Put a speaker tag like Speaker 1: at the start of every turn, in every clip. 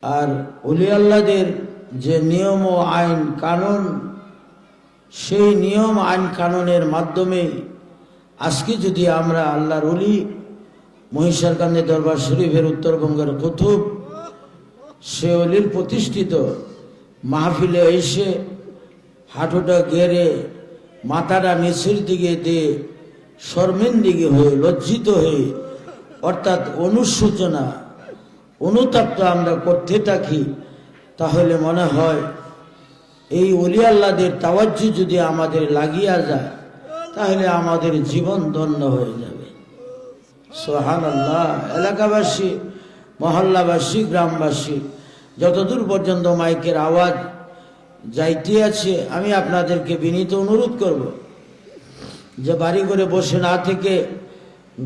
Speaker 1: আর ওলি আল্লাহদের যে নিয়ম ও আইন কানুন, সেই নিয়ম আইন কানুনের মাধ্যমে আজকে যদি আমরা আল্লাহর ওলি মহিষারকান্দি দরবার শরীফের উত্তরবঙ্গের কুতুব সে অলির প্রতিষ্ঠিত মাহফিলে এসে হাঁটুটা গেড়ে মাথাটা নিচের দিকে দিয়ে শর্মিন্দিকে হয়ে লজ্জিত হয়ে অর্থাৎ অনুশোচনা অনুতাপটা আমরা করতে থাকি, তাহলে মনে হয় এই ওলি আল্লাহদের তাওয়াজ্জু যদি আমাদের লাগিয়া যায় তাহলে আমাদের জীবন ধন্য হয়ে যাবে। সুবহানাল্লাহ। এলাকাবাসী, মহল্লাবাসী, গ্রামবাসী, যতদূর পর্যন্ত মাইকের আওয়াজ যাইতে আছে, আমি আপনাদেরকে বিনীত অনুরোধ করব যে বাড়ি করে বসে না থেকে,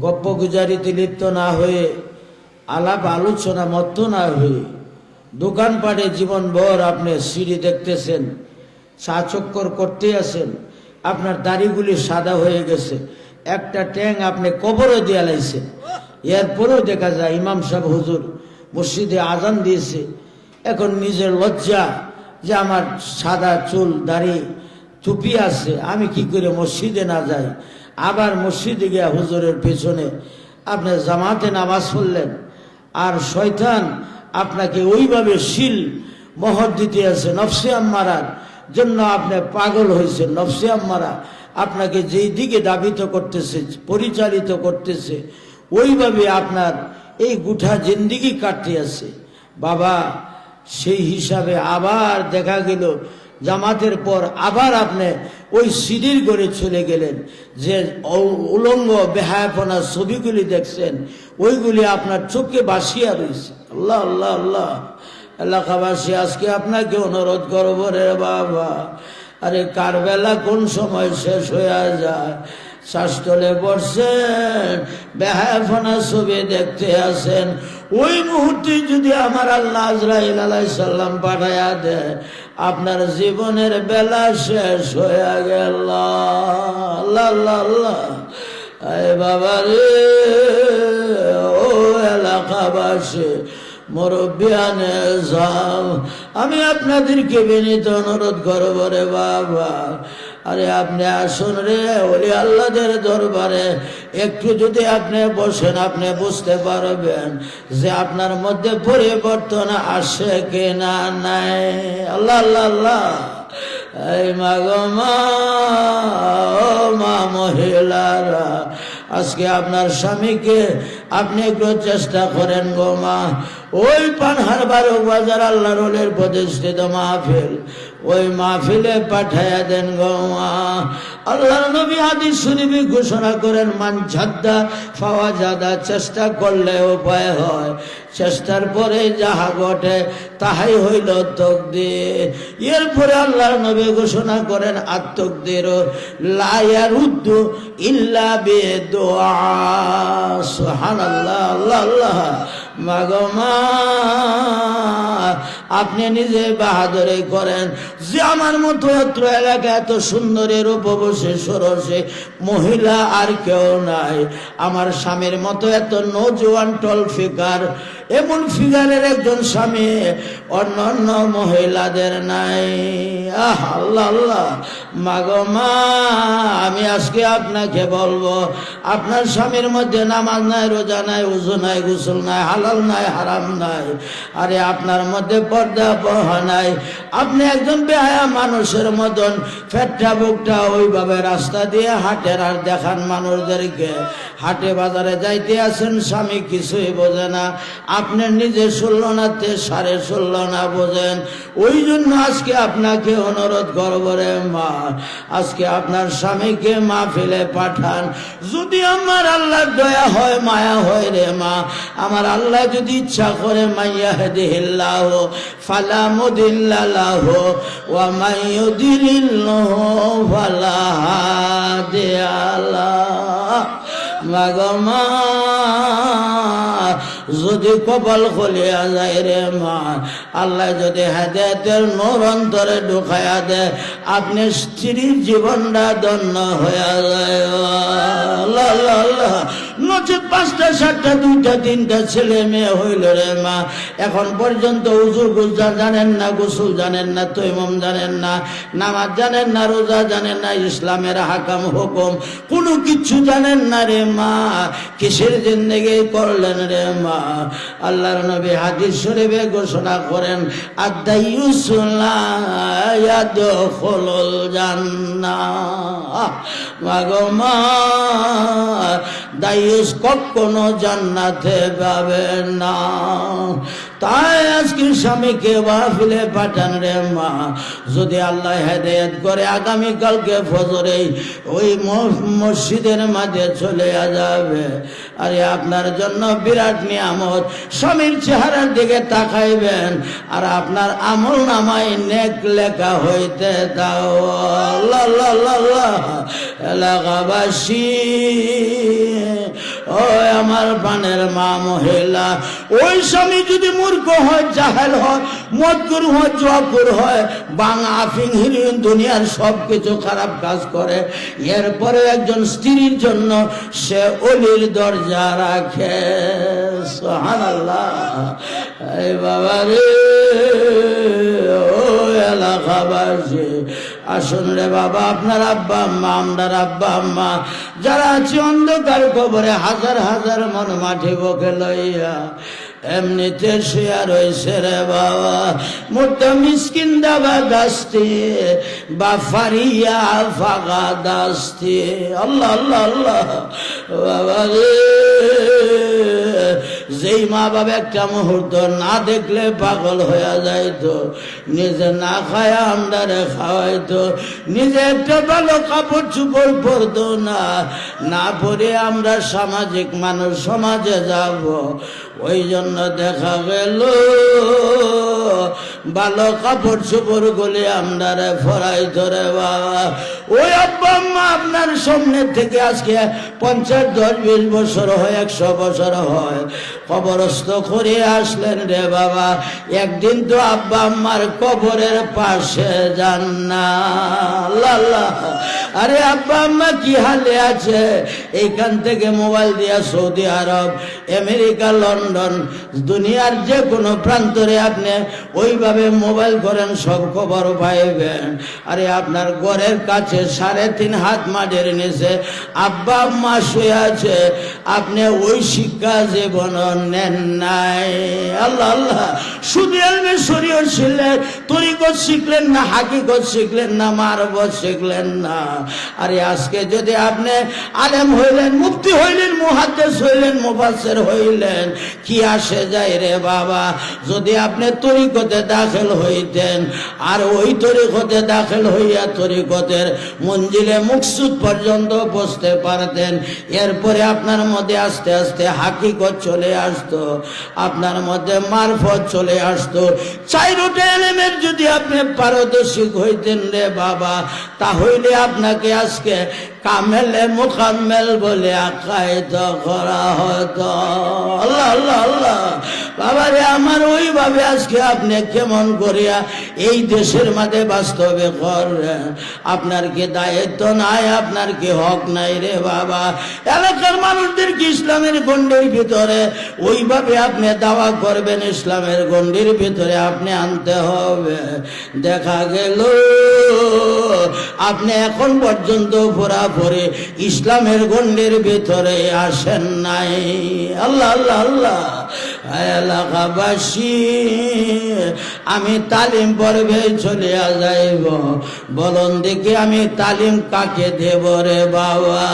Speaker 1: গপ্প গুজারিতে লিপ্ত না হয়ে, আলাপ আলোচনা মত্ত না হয়ে, দোকানপাটে জীবনভর আপনি সিঁড়ি দেখতেছেন, চা চক্কর করতে আছেন, আপনার দাড়িগুলি সাদা হয়ে গেছে, একটা ট্যাং আপনি কবরে দিয়ে লাইছেন, এরপরেও দেখা যায় ইমাম সাহেব হুজুর মসজিদে আজান দিয়েছে, এখন নিজের লজ্জা যে আমার সাদা চুল দাড়ি টুপি আছে, আমি কি করে মসজিদে না যাই, আবার মসজিদে গিয়ে হুজুরের পেছনে আপনি জামাতে নামাজ পড়লেন, আর শয়তান আপনাকে ওইভাবে শিল মোহর দিতে আছে নফসে আম্মারার জন্য, আপনি পাগল হয়েছেন। নফসে আম্মারা আপনাকে যেই দিকে দাবিত করতেছে, পরিচালিত করতেছে, ওইভাবে আপনার এই গুঠা জিন্দিগি কাটতে আছে। বাবা, সেই হিসাবে আবার দেখা গেল জামাতের পর আবার আপনি ওই সিঁড়ির ঘরে চলে গেলেন, যে উলঙ্গ বেহায়াপনা ছবিগুলি দেখছেন, ওইগুলি আপনার চোখে বাসিয়া রয়েছে। আল্লাহ আল্লাহ আল্লাহ। এলাকাবাসী, আজকে আপনাকে অনুরোধ করব রে বাবা, আরে কারবেলা কোন সময় শেষ হয়ে যায়, শ্বাসতলে বসছেন, বেহায়াপনা ছবি দেখতে আসেন, ওই মুহূর্তে যদি আমার আল্লাহ আজরাইল আলাইহিস সালাম পাঠায়া দেয়, আপনার জীবনের বেলা শেষ হয়ে গেল। আল্লাহ আল্লাহ আল্লাহ। আরে বাবা রে, ও এলাকাবাসী, মুরব্বিয়ানে যাও, আমি আপনাদেরকে বিনীত অনুরোধ করব রে বাবা, আরে আপনি আসুন রে ওলি আল্লাহদের দরবারে, একটু যদি আপনি বসেন আপনি বুঝতে পারবেন যে আপনার মধ্যে পরিবর্তন আসে কিনা নাই। আল্লাহ আল্লাহ আল্লাহ। এই মা গো মা, ও মা মহিলারা, আজকে আপনার স্বামীকে আপনি একটু চেষ্টা করেন গো মা, ওই পানহার বারো বাজার আল্লাহর ওলির প্রতিষ্ঠিত মাহফিল, ওই মাহফিলে পাঠাইয়া দেন গো মা। আল্লাহর নবী হাদিস শরীফে ঘোষণা করেন, মান জাদ্দা ফাওয়াজাদা, চেষ্টা করলে উপায় হয়, চেষ্টার পরে যাহা ঘটে তাহাই হইল তাকদীর। এরপরে আল্লাহর নবী ঘোষণা করেন, আত-তাকদীর লা ইয়ারুদ্দু ইল্লা বিদুআ। সুবহানাল্লাহ। আল্লাহ আল্লাহ। মাগো মা, আপনি নিজে বাহাদুরি করেন যে আমার মতো এত এলাকা এত সুন্দরী রূপবতী সরসী মহিলা আর কেউ নাই, আমার স্বামীর মতো এত নৌজওয়ান টল ফিগার, এমন ফিগারের একজন স্বামী অন্য অন্য মহিলাদের নাই। আহ আল্লাহ আল্লাহ। মাগো মা, আমি আজকে আপনাকে বলবো, আপনার স্বামীর মধ্যে নামাজ নাই, রোজা নাই, ওযু নাই, গোসল নাই, হালাল নাই, হারাম নাই, আরে আপনার মধ্যে পর্দা পহা নাই, আপনি একজন বেহায়া মানুষের মতন ফেটটা বুকটা ওইভাবে রাস্তা দিয়ে হাঁটেন আর দেখান মানুষদেরকে। হাটে বাজারে যাইতে আছেন, স্বামী কিছুই বোঝে না, আপনার নিজে 16 না 16.5 না বোঝেন। ওই জন্য আজকে আপনাকে অনুরোধ করব রে মা, আজকে আপনার স্বামীকে মাহফিলে পাঠান। যদি আমার আল্লাহর দয়া হয়, মায়া হয় রে মা, আমার আল্লাহ যদি ইচ্ছা করে, মাইয়াহদিহিল্লাহু ফালা মুদিল্লা লাহু ওয়া মান ইউদ্লিল্লাহু ফালা হাদিয়া লাহু। মাগো মা, যদি কপাল খুলিয়া যায় রে মা, আল্লাহ যদি হেদায়েতের নূর অন্তরে ঢুকাইয়া দেয়, আপনি স্ত্রীর জীবনটা ধন্য হয়ে যায়। আল্লাহ আল্লাহ আল্লাহ। বছর 5টা 7টা 2টা 3টা ছেলে মেয়ে হইল রে মা, এখন পর্যন্ত উজু গুজা জানেন না, গোসল জানেন না, তৈমম জানেন না, নামাজ জানেন না, রোজা জানেন না, ইসলামের হাকাম হুকুম কোনো কিছু জানেন না রে মা। কিসের জিন্দেগি করলেন রে মা? আল্লাহর নবী হাদিস শরীফে ঘোষণা করেন, আদ-দাইয়ুসু লা ইয়াদখুলুল জান্নাহ। মাগো মা, দাইয়ুস কখনো জান্নাতে যাবে না। তাই আজকে স্বামীকে মাহফিলে পাঠান রে মা। যদি আল্লাহ হেদায়েত করে আগামীকালকে ফজরে ওই মসজিদের মাঝে চলে যাবে। আরে আপনার জন্য বিরাট নিয়ামত। স্বামীর চেহারার দিকে তাকাইবেন আর আপনার আমল নামায় নেক লেখা হইতে দাও। আল্লাহ আল্লাহ আল্লাহ। এলাকাবাসী, ও আমার পানের মা মহিলা, ওই স্বামী যদি মূর্খ হয়, জাহেল হয়, মদকুর হয়, জুয়াকুর হয়, বাংলা আফিং হিরোইন দুনিয়ার সব কিছু খারাপ কাজ করে, এরপরে একজন স্ত্রীর জন্য সে অলির দরজা রাখে। সুবহানাল্লাহ। এই বাবা রে, ও এলাকাবাসী, আসুন রে বাবা, আপনার আব্বা আম্মা, আমরার আব্বা আম্মা যারা আছে অন্ধকার কবরে হাজার হাজার মন মাটি বুকে লইয়া এমনিতে শুয়া রয়েছে রে বাবা। মোটা মিসকিন দাবা দাস্তি বা ফারিয়া ফাগা দাস্তি। আল্লাহ আল্লাহ আল্লাহ। বাবা রে, যেই মা বাবা একটা মুহূর্ত না দেখলে পাগল হয়ে যাইতো, নিজে না খায় আমরারে খাওয়াইতো, নিজে একটা ভালো কাপড় চুপড় পরতো না, না পরে আমরা সামাজিক মানুষ, সমাজে যাব। ওই জন্য দেখা গেল ভালো কাপড় চোপড় গুলি আমরারে ফরাই ধরে বাবা। ওই আব্বা আম্মা আপনার সামনে থেকে আজকে 50, 10, 20 বছর হয়, 100 বছর হয়, কবরস্থ করে আসলেন রে বাবা। একদিন তো আব্বা আম্মার কবরের পাশে যান না। আল্লাহ। আরে আব্বা আম্মা কি হালে আছে? এইখান থেকে মোবাইল দিয়া সৌদি আরব, আমেরিকা, লন্ডন, দুনিয়ার যে কোনো প্রান্তরে আপনি ওইভাবে মোবাইল করেন, সব খবর পাইবেন। আরে আপনার ঘরের কাছে 3.5 হাত মাটির নিচে আব্বা আম্মা শুয়ে আছে, আপনি ওই শিক্ষা জীবন নেন নাই। আল্লাহ আল্লাহ। শুধু এলমে শরীয়ত শিখলেন, তরিকত শিখলেন না, হাকিকত শিখলেন না, মারফত শিখলেন না। আরে আজকে যদি আপনি আলেম হইলেন, মুফতি হইলেন, মুহাদ্দিস হইলেন, মুফাসসির হইলেন, কি আসে যায় রে বাবা? যদি আপনি তরিকতে দাখিল হইতেন আর ওই তরিকতে দাখিল হইয়া তরিকতের মঞ্জিলে মুকসুদ পর্যন্ত বসতে পারতেন, এরপরে আপনার মধ্যে আস্তে আস্তে হাকিকত চলে আসতো, আপনার মধ্যে মারফত চলে আসতো। 4টা এলেমের যদি আপনি পারদর্শী হইতেন রে বাবা, তাহলে আপনাকে আজকে কামেলে মুকাম্মেল বলে আখ্যায়িত করা হতো। আল্লাহ আল্লাহ আল্লাহ। বাবা রে আমার, ওইভাবে আজকে আপনি কেমন করিয়া এই দেশের মাঝে বাস্তবে করেন? আপনার কি দায়িত্ব নাই? আপনার কি হক নাই রে বাবা? এলাকার মানুষদের কি ইসলামের গণ্ডির ভিতরে ওইভাবে আপনি দাওয়া করবেন, ইসলামের গণ্ডির ভিতরে আপনি আনতে হবে। দেখা গেল আপনি এখন পর্যন্ত পুরাপুরি ইসলামের গণ্ডির ভিতরে আসেন নাই। আল্লাহ আল্লাহ আল্লাহ। এলাকাবাসী, আমি তালিম পর্বে চলে যাইব, বলুন দেখি আমি তালিম কাকে দেব রে বাবা?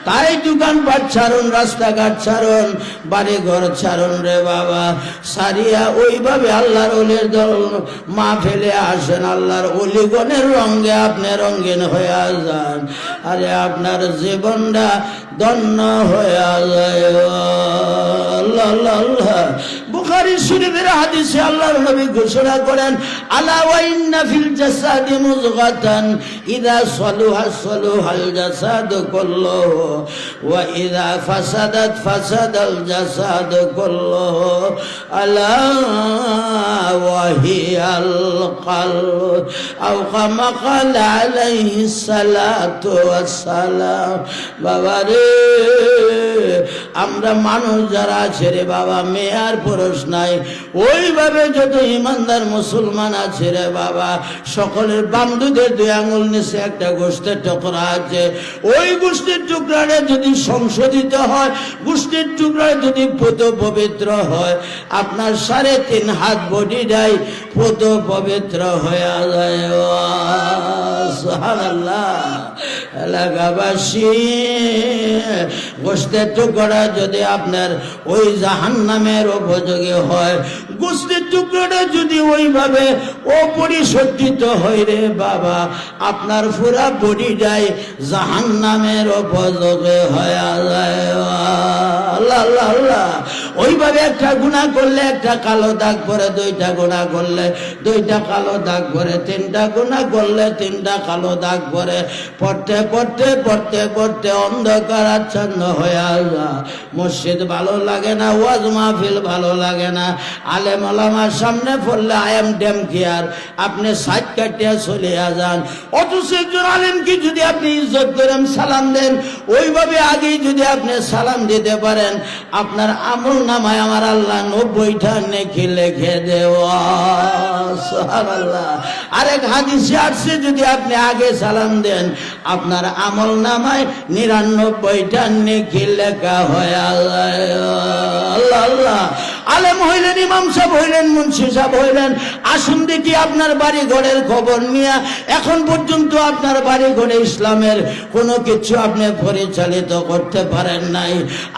Speaker 1: তাই দোকানপাট ছাড়ুন, রাস্তাঘাট ছাড়ুন, বাড়ি ঘর ছাড়ুন রে বাবা, সারিয়া ওইভাবে আল্লাহর ওলির দল মা ফেলে আসেন, আল্লাহর ওলিগণের রঙে আপনি রঙিন হয়ে যান। আরে আপনার জীবনটা ধন্য হয়ে যায়। আল্লাহ আল্লাহ আল্লাহ। বুখারী শরীফের হাদিসে আল্লাহর নবী ঘোষণা করেন, আলা ওয়া ইন্না ফিল জাসাদি মুযগাতান ইযা সালুহা সালুহাল জাসাদু কুল্লুহু ওয়া ইযা ফাসাদাত ফাসাদাল জাসাদু কুল্লুহু আলা ওয়া হিয়াল কলব আও কামা ক্বালা আলাইহিস সালাতু ওয়াস সালাম। বাবা রে, আমরা মানুষ যারা আছে রে বাবা, মেয়ে আর পুরুষ নাই, ওইভাবে যত ইমানদার মুসলমান আছে রে বাবা, সকলের বান্ধুদের 2 আঙুল নিচে একটা গোষ্ঠের টুকরা আছে। ওই গোষ্ঠের টুকরাটা যদি সংশোধিত হয়, গোষ্ঠের টুকরা যদি পুত পবিত্র হয়, আপনার 3.5 হাত বডিটাই পুত পবিত্র হয়ে যায়। সুবহানাল্লাহ। এলাকাবাসী, গোষ্ঠের টুকরা যদি আপনার ওই জাহান্নামের উপযোগী হয়, গোষ্ঠের টুকরাটা যদি ওইভাবে অপরিশোধিত হয় রে বাবা, আপনার পুরা বডিটাই জাহান্নামের উপযোগী হয়ে যায়। আল্লাহ আল্লাহ আল্লাহ। ওইভাবে একটা গুনাহ করলে একটা কালো দাগ পরে, 2টা গুনাহ করলে 2টা কালো দাগ পরে, 3টা গুনাহ করলে 3টা কালো দাগ পরে, পড়তে পড়তে পড়তে পড়তে অন্ধকার আচ্ছন্ন হয়ে আসা। মসজিদ ভালো লাগে না, ওয়াজ মাহফিল ভালো লাগে না, আলেম ওলামার সামনে পড়লে আই এম ড্যাম কেয়ার, আপনি সাইড কাটিয়া চলে যান। অথচ একজন আলেমকে যদি আপনি ইজ্জত করেন, সালাম দেন, ওইভাবে আগেই যদি আপনি সালাম দিতে পারেন, আপনার আমল নামায় আমার আল্লাহ 90টা নেকি লিখে দেওয়া। সুবহানাল্লাহ। আরেক হাদিসে আসছে, যদি আপনি আগে সালাম দেন, আপনার আমল নামায় 99টা নেকি লেখা হয়ে যায়। আল্লাহ আল্লাহ। আলেম হইলেন, ইমাম সাহেব হইলেন, মুন্সি সাহেব হইলেন, আসুন দেখি আপনার বাড়ি ঘরের খবর নিয়ে এখন পর্যন্ত আপনার বাড়ি ঘরে ইসলামের কোনো কিছু আপনি পরিচালিত করতে পারেন নাই।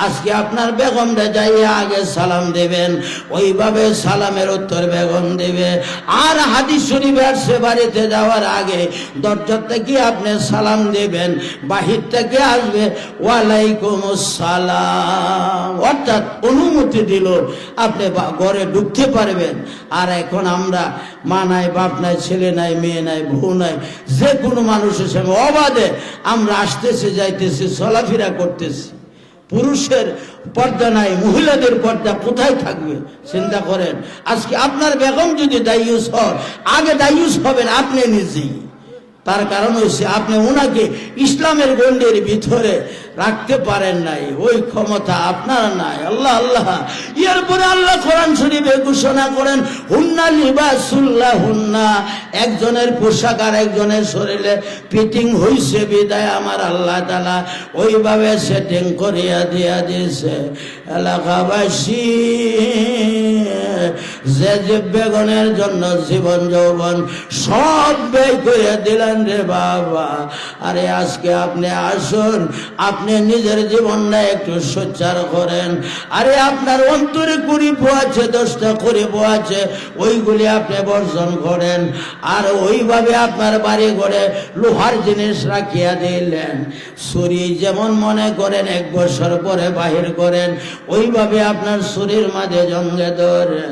Speaker 1: আজকে আপনার বেগমরা যাইয়ে আগে সালাম দেবেন, ওইভাবে সালামের উত্তর বেগম দেবে। আর হাদিস শরীফে আসছে, বাড়িতে যাওয়ার আগে দরজা থেকে আপনি সালাম দেবেন, বাহির থেকে আসবে ওয়ালাইকুম আসসালাম, অর্থাৎ অনুমতি দিল আপনি ঘরে ঢুকতে পারবেন। আর এখন আমরা মা নাই, বাপ নাই, ছেলে নাই, মেয়ে নাই, বউ নাই, যে কোনো মানুষের সঙ্গে অবাধে আমরা আসতেছি, যাইতেছি, চলাফেরা করতেছি। পুরুষের পর্দা নাই, মহিলাদের পর্দা কোথায় থাকবে চিন্তা করেন। আজকে আপনার বেগম যদি দায়ুস হয়, আগে দায়ুস হবেন আপনি নিজেই। তার কারণ হচ্ছে আপনি ওনাকে ইসলামের গণ্ডির ভিতরে রাখতে পারেন নাই, ওই ক্ষমতা আপনার নাই। আল্লাহ আল্লাহ। এরপরে আল্লাহ কোরআন শরীফে ঘোষণা করেন, হুন্না লিবাসুল্লাহ হুন্না, একজনের পোশাক আর একজনের শরীরে ফিটিং হইছে বিদায় আমার আল্লাহ তাআলা ওইভাবে সেটিং করিয়া দিয়া দিয়েছে। এলাকাবাসী, যে যে বেগুনের জন্য জীবন যৌবন সব ব্যয় করে দিলেন রে বাবা, আরে আজকে আপনি আসুন, আপনি নিজের জীবনটা একটু সোচ্চার করেন। আরে আপনার অন্তরে কুড়িপ আছে, 10টা কুড়িপ আছে, ওইগুলি আপনি বর্জন করেন। আর ওইভাবে আপনার বাড়ি ঘরে লোহার জিনিস রাখিয়া দিলেন, ছুরি যেমন মনে করেন 1 বছর পরে বাহির করেন, ওইভাবে আপনার ছুরির মাঝে জঙ্গে ধরে।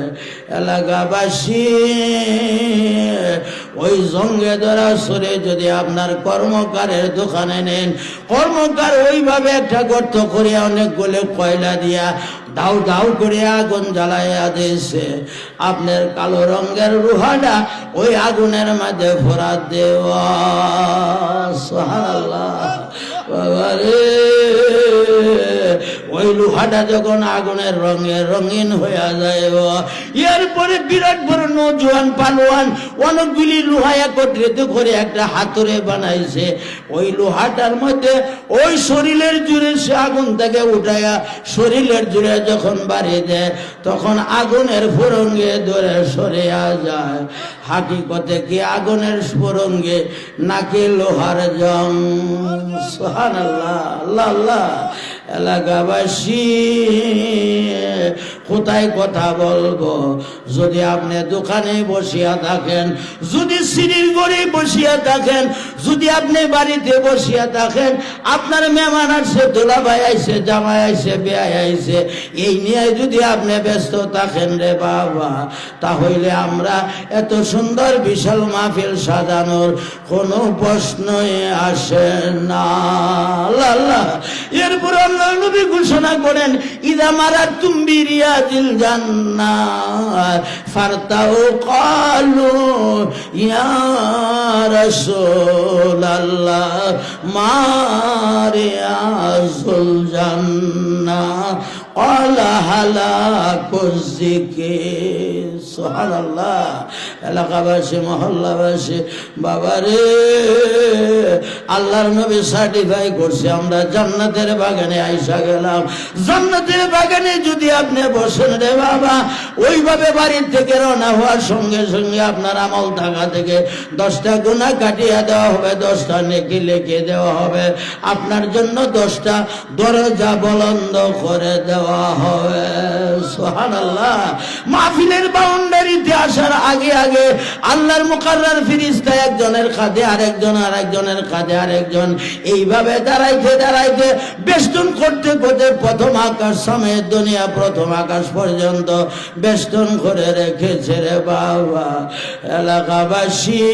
Speaker 1: এলাকাবাসী, ওই জঙ্গে ধরা ছুরি যদি আপনার কর্মকারের দোকানে নেন, কর্মকার ওইভাবে একটা গর্ত করে অনেকগুলো কয়লা দিয়া দাউ দাউ করে আগুন জ্বালাইয়া দিয়েছে, আপনার কালো রঙের লোহাটা ওই আগুনের মাঝে ভরা দেওয়া। সুবহানাল্লাহ। বাবারে, ওই লোহাটা যখন আগুনের রঙে রঙিন হয়ে যায়, এরপরে বিরাট বড় নৌজওয়ান পালোয়ান অনেকগুলি লোহা একত্রিত করে একটা হাতুড়ে বানাইছে। ওই লোহাটার মধ্যে ওই শরীরের জুড়ে সে আগুন থেকে উঠাইয়া শরীরের জুড়ে যখন বাড়ি দেয়, তখন আগুনের ফুরঙ্গে ধরে সরিয়া যায়। হাকিকতে কি আগুনের ফুরঙ্গে নাকি লোহার জং? সুবহানাল্লাহ। আল্লাহ আল্লাহ। এলাকাবাসী, কোথায় কথা বলবো? যদি আপনি দোকানে বসিয়া থাকেন, যদি সিঁড়ির ঘরে বসিয়া থাকেন, যদি আপনি বাড়িতে বসিয়া থাকেন, আপনার মেহমান আসছে, দুলাভাই আইছে, জামাই আইছে, বেয়াই আইছে, এই নিয়ে যদি আপনি ব্যস্ত থাকেন রে বাবা, তাহলে আমরা এত সুন্দর বিশাল মাহফিল সাজানোর কোনো প্রশ্নই আসে না। আল্লাহ আল্লাহ। এরপর আল্লাহ নবী ঘোষণা করেন, ইদা মারাতুম বিরিয়াজিল জান্নাত ফারতাউ ক্বালু ইয়া রাসূলুল্লাহ মা রিয়াজুল জান্নাহ। না ক্বালা হালাকুজ যিকির। সুবহানাল্লাহ। এলাকাবাসী, মহল্লাবাসী, বাবারে আল্লাহর নবী সার্টিফাই করছে আমরা জান্নাতের বাগানে আইসা গেলাম। জান্নাতের বাগানে যদি আপনি বসেন রে বাবা, ওইভাবে বাড়ির থেকে রওনা হওয়ার সঙ্গে সঙ্গে আপনার আমল থাকা থেকে 10টা গুনাহ কাটিয়ে দেওয়া হবে, 10টা নেকি লিখে দেওয়া হবে, আপনার জন্য 10টা দরজা বুলন্দ করে দেওয়া হবে। সুবহানাল্লাহ। মাহফিলের বাউন্ডারিতে আসার আগে আগে আল্লাহর মুকাররর ফেরেশতা একজনের কাঁধে আরেকজন, আরেকজনের কাঁধে আরেকজন, এইভাবে দাঁড়াইতে দাঁড়াইতে বেষ্টন করতে করতে প্রথম আকাশ সমেত দুনিয়া প্রথম আকাশ পর্যন্ত বেষ্টন করে রেখেছে রে বাবা। এলাকাবাসী,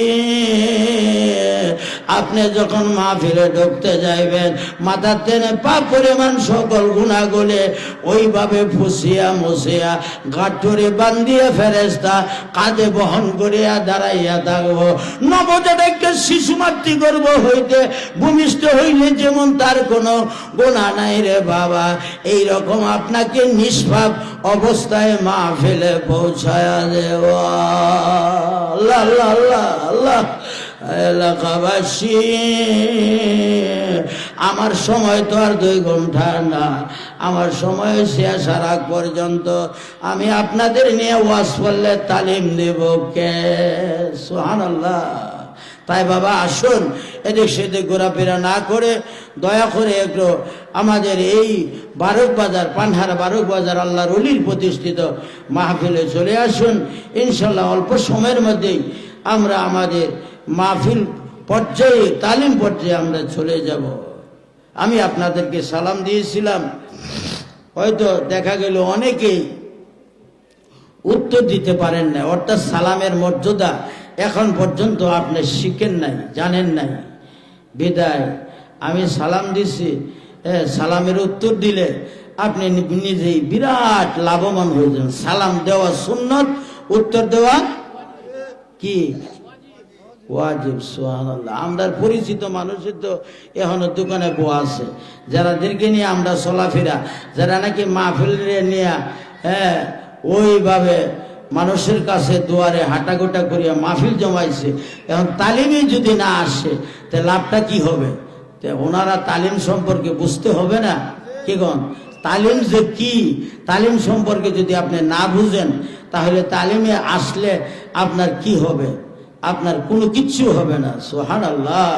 Speaker 1: আপনি যখন মাহফিলে ঢুকতে যাইবেন, মাথার টেনে পা পরিমাণ সকল গুনাহগুলি ওইভাবে ফুসিয়া মুছিয়া গাঁটরে বান্ধিয়া ফেরেশতা কাঁধে বহন করিয়া দাঁড়াইয়া থাকবো। নবজাতককে শিশু মাতৃগর্ভ হইতে ভূমিষ্ঠ হইলে যেমন তার কোনো গুনাহ নাই রে বাবা, এইরকম আপনাকে নিষ্পাপ অবস্থায় মাহফিলে পৌঁছায়া দেওয়া। আল্লাহ আল্লাহ আল্লাহ আল্লাহ। এলাকাবাসী, আমার সময় তো আর 2 ঘন্টা না, আমার সময় শেষ হওয়ার আগ পর্যন্ত আমি আপনাদের নিয়ে ওয়াজ করলে তালিম দেব কে? সুবহানাল্লাহ। তাই বাবা আসুন, এদিক সেদিক ঘোরাফেরা না করে দয়া করে একটু আমাদের এই বারুক বাজার, পানহার বারুক বাজার আল্লাহর ওলির প্রতিষ্ঠিত মাহফিলে চলে আসুন। ইনশাল্লাহ অল্প সময়ের মধ্যেই আমরা আমাদের মাহফিল পর্যায়ে, তালিম পর্যায়ে আমরা চলে যাব। আমি আপনাদেরকে সালাম দিয়েছিলাম, হয়তো দেখা গেল অনেকেই উত্তর দিতে পারেন না, অর্থাৎ সালামের মর্যাদা এখন পর্যন্ত আপনি শিখেন নাই, জানেন নাই। বিদায় আমি সালাম দিছি, সালামের উত্তর দিলে আপনি নিজেই বিরাট লাভবান হয়ে যান। সালাম দেওয়া সুন্নত, উত্তর দেওয়া কি ওয়াজিব। সুবহানাল্লাহ। আমরা পরিচিত মানুষের তো এখনো দোকানে বয়া আছে, যারাদেরকে নিয়ে আমরা চলাফেরা, যারা নাকি মাহফিলে নিয়ে ওইভাবে মানুষের কাছে দুয়ারে হাঁটাগোটা করিয়া মাহফিল জমাইছে, এখন তালিমে যদি না আসে তে লাভটা কি হবে? তে ওনারা তালিম সম্পর্কে বুঝতে হবে না কি গণ? তালিম যে কি, তালিম সম্পর্কে যদি আপনি না বুঝেন তাহলে তালিমে আসলে আপনার কি হবে? আপনার কোনো কিচ্ছু হবে না। সুবহানাল্লাহ।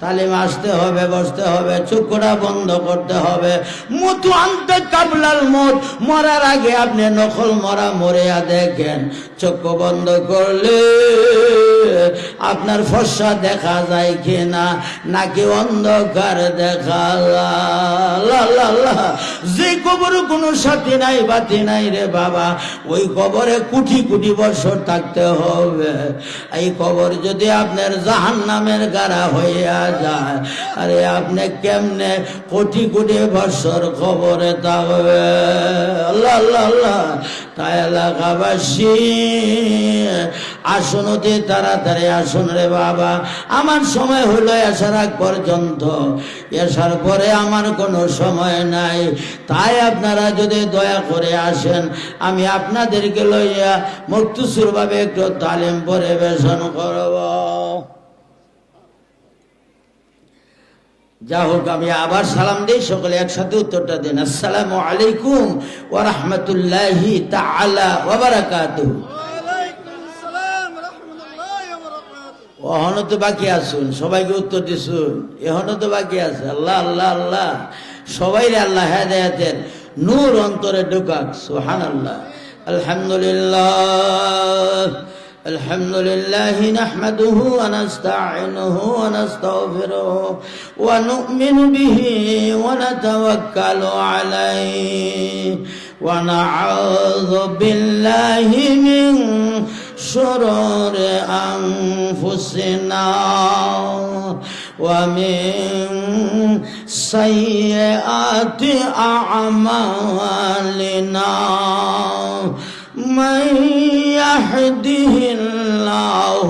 Speaker 1: তালিম আসতে হবে, বসতে হবে, চোখটা বন্ধ করতে হবে। মতু আনতে কাবলাল মত, মরার আগে আপনি নকল মরা মরিয়া দেখেন, চক্ষু বন্ধ করলে আপনার ফর্সা দেখা যায় কিনা, নাকি অন্ধকার দেখা যায়? যে কবরে কোনো সাথী নাই বাতি নাই রে বাবা, ওই কবরে কোটি কোটি বছর থাকতে হবে। এই কবর যদি আপনার জাহান্নামের গাড়া হইয়া যায়, আরে আপনি কেমনে কোটি কোটি বছর কবরে থাকবে? আল্লাহ আল্লাহ আল্লাহ। তাই এলাকাবাসী আসুন, অতি তাড়াতাড়ি আসুন রে বাবা। আমার সময় হলো আসার আগ পর্যন্ত, আসার পরে আমার কোনো সময় নাই। তাই আপনারা যদি দয়া করে আসেন, আমি আপনাদেরকে লইয়া মুক্তসুর ভাবে একটু তালিম পরিবেশন করব। যা হোক, আমি আবার সালাম দিই, সকলে একসাথে উত্তরটা দিন। আসসালামু আলাইকুম ওয়া রাহমাতুল্লাহি তাআলা ওয়া বারাকাতুহু। এখনো তো বাকি আসুন, সবাইকে উত্তর দিছুন, এখনো তো বাকি আছে। আল্লাহ আল্লাহ আল্লাহ। সবাই আল্লাহ হেদায়েতের নূর অন্তরে ঢুকাক। সুবহানাল্লাহ। আলহামদুলিল্লাহ الحمد لله نحمده ونستعينه ونستغفره ونؤمن به ونتوكل عليه ونعوذ بالله من شرور أنفسنا ومن سيئات أعمالنا من يهده الله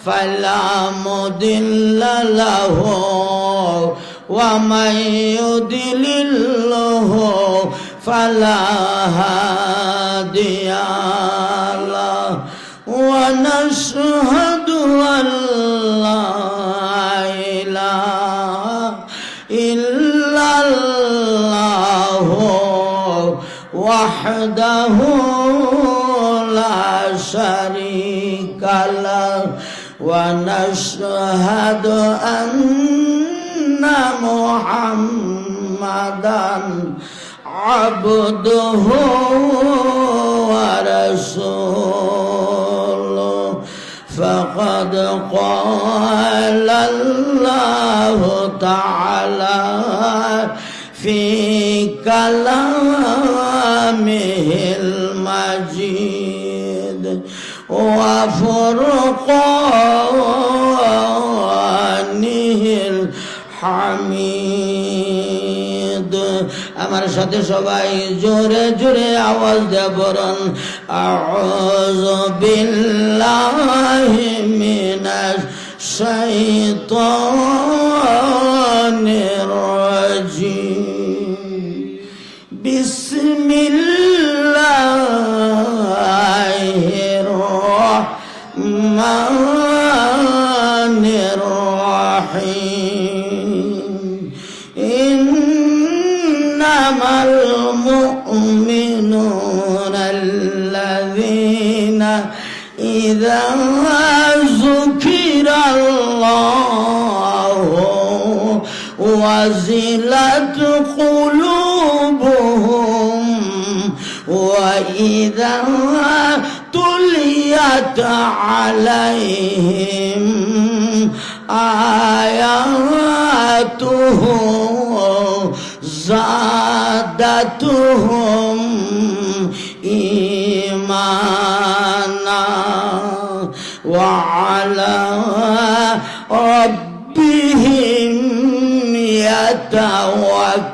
Speaker 1: فلا مضل له ومن يضلله فلا هادي له ونشهد أن لا إله إلا الله وحده لا شريك له ونشهد أن محمدًا عبده ورسوله فقد قال الله تعالى في كلامه المجيد وفرقانه الحميد আমার সাথে সবাই জোরে জোরে আওয়াজ দিয়ে বলুন আউযু বিল্লাহি মিনাশ শাইতানির রাজিম বিসমিল্লাহির রাহমানির রাহিম ইন্নামাল মুমিনুনা আল্লাযীনা ইযা যুকিরাল্লাহু ওয়াজিলাত কুলুবুহুম وإذا تليت عليهم آياته زادتهم إيمانا وعلى ربهم يتوكلون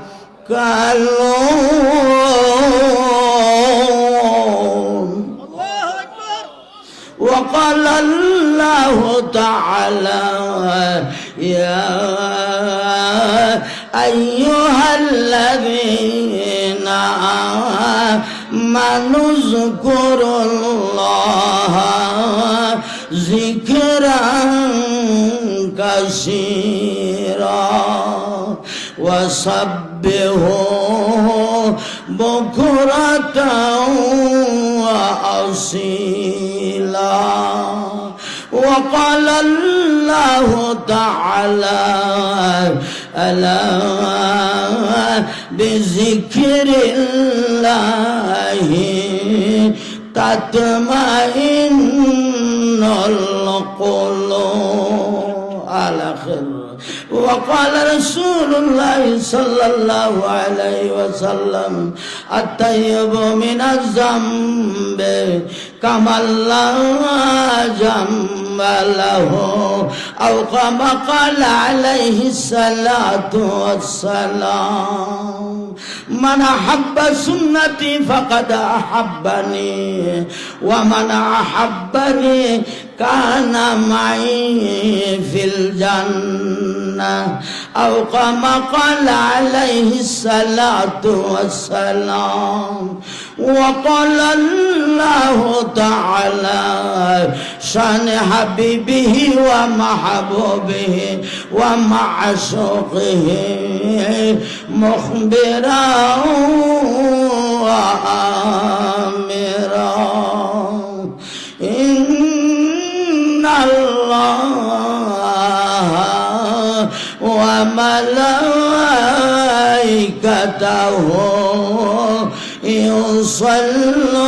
Speaker 1: وقال الله تعالى يا أيها الذين آمنوا اذكروا الله ذكرا كثيرا وسبحوا بكرة وأصيلا وقال الله تعالى ألا بذكر الله تطمئن القلوب الآخر وقال رسول الله صلى الله عليه وسلم الطيب من الذنب كما لا ذنب له أو كما قال عليه الصلاة والسلام من أحب سنتي فقد أحبني ومن أحبني كان معي في الجنة أو كما قال عليه الصلاة والسلام وقال الله تعالى شان حبيبه ومحبوبه ومعشوقه مخبرا وآمرا إن الله وملائكته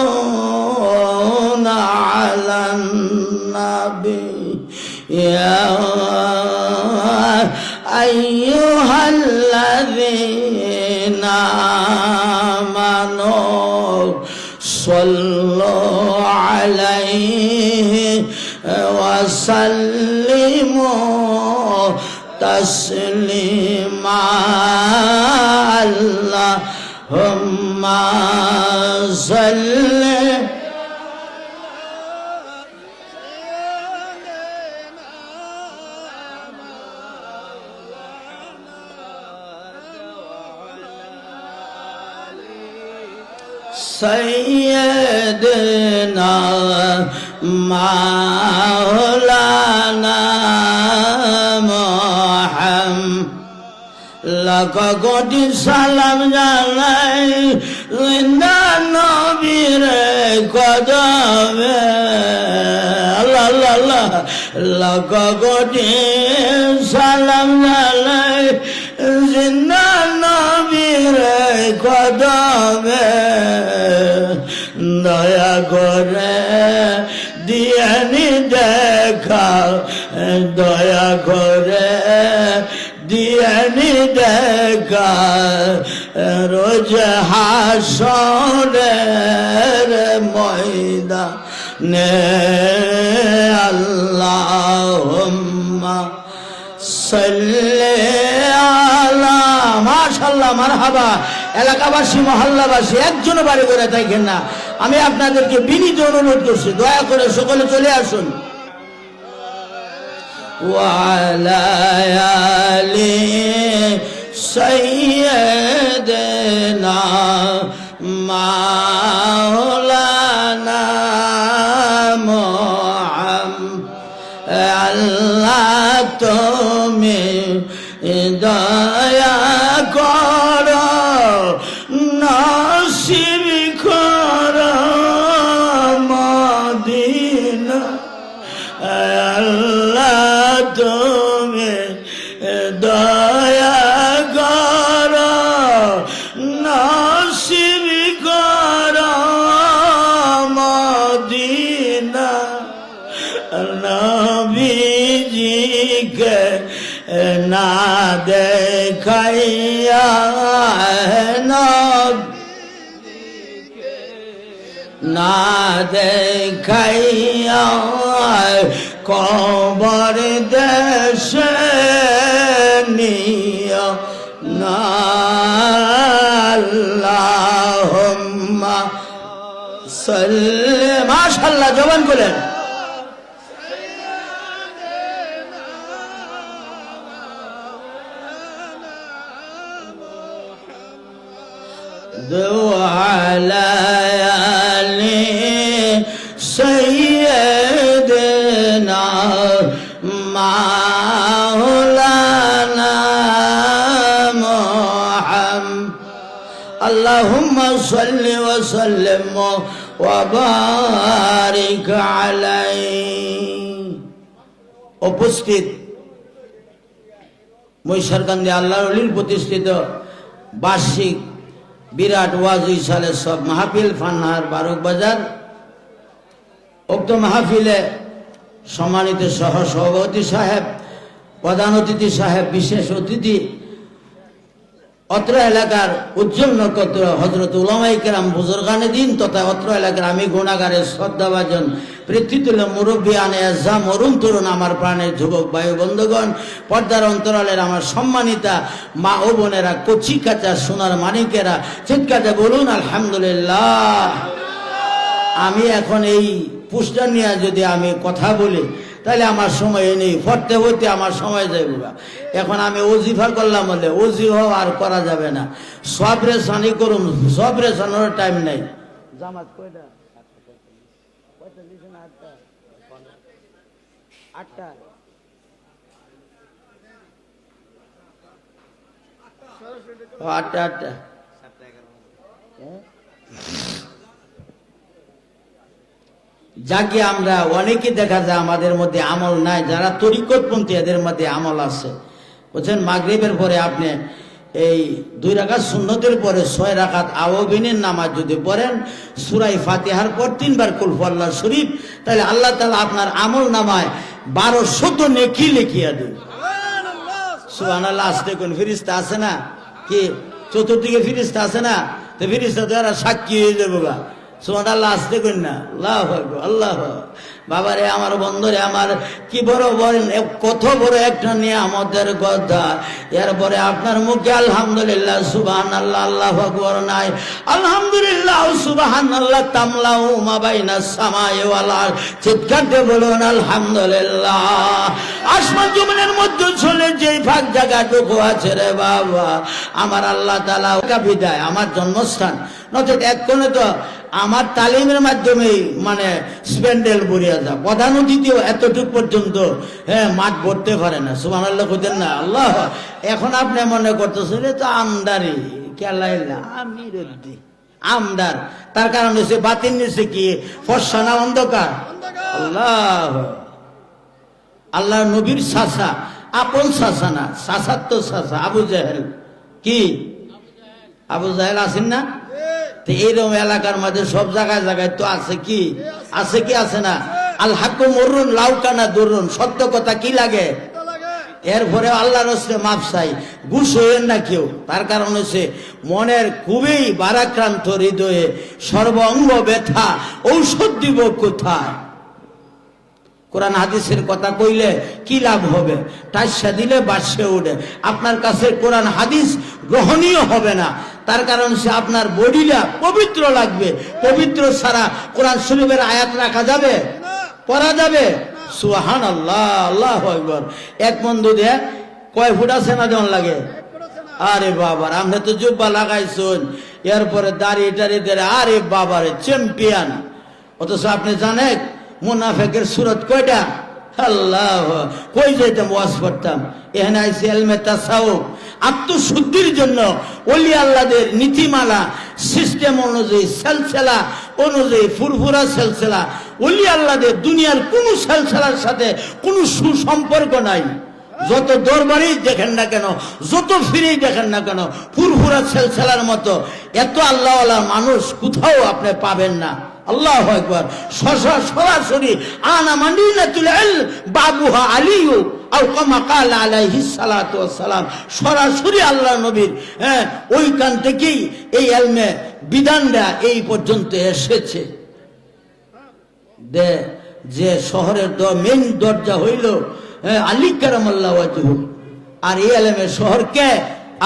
Speaker 1: يصلون على النبي يا أيها الذين آمنوا صلوا عليه وسلموا تسليما اللهم صل سيدنا مولانا محمد লাখো কোটি সালাম জানাই জিন্দা নবীর কদমে আল্লাহ আল্লাহ আল্লাহ লাখো কোটি সালাম জানাই জিন্দা নবীর কদমে দয়া করে দিয়ানি দেখা দয়া করে দিয়ানি দেখা রোজ হাসরের ময়দানে আল্লাহুম্মা সাল্লি আলা মাশাআল্লাহ মারহাবা। এলাকাবাসী মহল্লাবাসী একজনও বাড়ি করে থাকেন না, আমি আপনাদেরকে বিনীত অনুরোধ করছি দয়া করে সকলে চলে আসুন। وعلى آل سيدنا مولانا محمد আল্লাহ তুমি দয়া করো নসিব করো মদিনা আল্লাহ তুমি দয়া করো নসিব করো মদিনা নবীজিকে না দেখাইয়া না দেখাইয়া কবর দেশে নিও না আল্লাহুম্মা সাল্লি মাশাআল্লাহ জবান করেন وعلى آل سيدنا مولانا محمد اللهم صل وسلم وبارك عليه। উপস্থিত মহিষারকান্দি আল্লাহর ওলির প্রতিষ্ঠিত বার্ষিক বিরাট ওয়াজ ইসালে সব মাহফিল ফান্নার বারুক বাজার উক্ত মাহফিলে সম্মানিত সহ সভাপতি সাহেব, প্রধান অতিথি সাহেব, বিশেষ অতিথি, অত্র এলাকার উজ্জ্বল নক্ষত্র হযরত উলামায়ে কেরাম বুজুর্গানে দিন তথা অত্র এলাকার আমি গুণাগারের শ্রদ্ধাভাজন পৃথিবীতুল্য মুরব্বী আনে আজম অরুণ তরুণ আমার প্রাণের যুবক ভাই বন্ধুগণ, পর্দার অন্তরালের আমার সম্মানিতা মা ও বোনেরা, কচি কাঁচা সোনার মানিকেরা, চিৎকারে বলুন আলহামদুলিল্লাহ। আমি এখন এই পোস্টার নিয়ে যদি আমি কথা বলি তাহলে আমার সময় নেই, পড়তে হইতে আমার সময় যাইব। এখন আমি ওজিফা করলাম বলে ওজিফা আর করা যাবে না, সবরে সানি করুন, সবরে সানোর টাইম নাই। জামাত কয়টা? 8টা। যাকে আমরা অনেকে দেখা যায় আমাদের মধ্যে আমল নাই, যারা তরিকতপন্থী এদের মধ্যে আমল আছে বুঝছেন। মাগরিবের পরে আপনি এই 2 রাকাত সুন্নতের পরে 6 রাকাত আওয়াবিনের নামাজ যদি পড়েন, সূরা ফাতিহার পর 3 বার কুল আল্লাহ শরীফ, তাহলে আল্লাহ তাআলা আপনার আমল নামায় 1200 নেকি লিখিয়া দেন। সুবহানাল্লাহ। আসতে কোন ফেরেশতা আছে না কি? চতুর্দিকে ফেরেশতা আছে না? তো ফেরেশতা দ্বারা সাক্ষী হয়ে যাবে গা। সুবহানাল্লাহ। আসতে কোন না? আল্লাহু আকবার, আল্লাহু বাবারে আমার বন্ধুরে আমার, কি বড় বলেন, কত বড় একটা নিয়ামতের কথা। এরপরে আপনার মুখে আলহামদুলিল্লাহ সুবহানাল্লাহ আল্লাহু আকবার নাই, আলহামদুলিল্লাহ সুবহানাল্লাহ তামলাউ মা বাইনাস সামাই ওয়াল আরদ, চিৎকার দিয়ে বলুন আলহামদুলিল্লাহ। আসমান জমিনের মধ্যে চলে যে ফাঁক জায়গাটুকু আছে রে বাবা, আমার আল্লাহ তাআলা বিদায় আমার জন্মস্থান নচেত এক কোণে তো আমার তালিমের মাধ্যমে মানে স্প্যান্ডেল ভরিয়া যা, প্রধান অতিথিও এতটুক পর্যন্ত মাঠ ভরতে পারে না। সুবহানাল্লাহ কইতেন না আল্লাহ। এখন আপনি মনে করতেছেন তো আমদারি কেলাইলা আমিরুদ্দি আমদার, তার কারণ হচ্ছে বাতিল নিচে কি ফর্সা না অন্ধকার? আল্লাহ আল্লাহ নবীর চাচা, আপন চাচা না, চাচার তো চাচা আবু জাহেল। কি আবু জাহেল আছেন না? তো এইরকম এলাকার মধ্যে সব জায়গায় জায়গায় তো আছে কি আছে কি আছে না? আল হাক্কু মুররুন লাউ কানা দুররুন, সত্য কথা কি লাগে? এরপরে আল্লাহর রাস্তে মাপ চাই, ঘুষ হইয়েন না কেউ। তার কারণ হচ্ছে মনের খুবই ভারাক্রান্ত হৃদয়ে সর্ব অঙ্গ ব্যথা, ঔষধ দিব কোথায়? কোরআন হাদিসের কথা কইলে কি লাভ হবে? টাইসা দিলে বাসে উঠে। আপনার কাছে কোরআন হাদিস গ্রহণীয় হবে না, তার কারণ সে আপনার বডিটা পবিত্র লাগবে। পবিত্র ছাড়া কোরআন শরীফের আয়াত রাখা যাবে? পড়া যাবে? সুবহানাল্লাহ, আল্লাহু আকবার। এক বন্ধু দে কয় ফুট আছে না যেমন লাগে? আরে বাবার, আমরা তো জুব্বা লাগাইছুন, এরপরে দাঁড়িয়ে টাড়িয়ে দেয়, আরে বাবারে চ্যাম্পিয়ন। অথচ আপনি জানেন মুনাফেকের সুরত কয়টা? আল্লাহ, কই যাইতাম ওয়াজ করতাম, এখানে আইসি এলমে তাসাউফ, আত্মশুদ্ধির জন্য ওলি আল্লাহদের নীতিমালা সিস্টেম অনুযায়ী সেলসেলা অনুযায়ী ফুরফুরা সেলসেলা, ওলি আল্লাহদের দুনিয়ার কোন সেলসেলার সাথে কোনো সুসম্পর্ক নাই। যত দরবারি দেখেন না কেন, যত ফিরেই দেখেন না কেন, ফুরফুরা সেলসেলার মতো এত আল্লাহওয়ালা মানুষ কোথাও আপনি পাবেন না। আল্লাহু আকবার। সরাসরি আনা মাদিনাতুল ইলম বাবুহা আলিয়ু আও কামা ক্বালা আলাইহিস সালাতু ওয়াস সালাম, সরাসরি আল্লাহ নবীর ওইখান থেকেই এই ইলমে বিধানটা এই পর্যন্ত এসেছে। যে শহরের মেইন দরজা হইল আলী কারামাল্লাহু ওয়াজহু, আর এই ইলমের শহরকে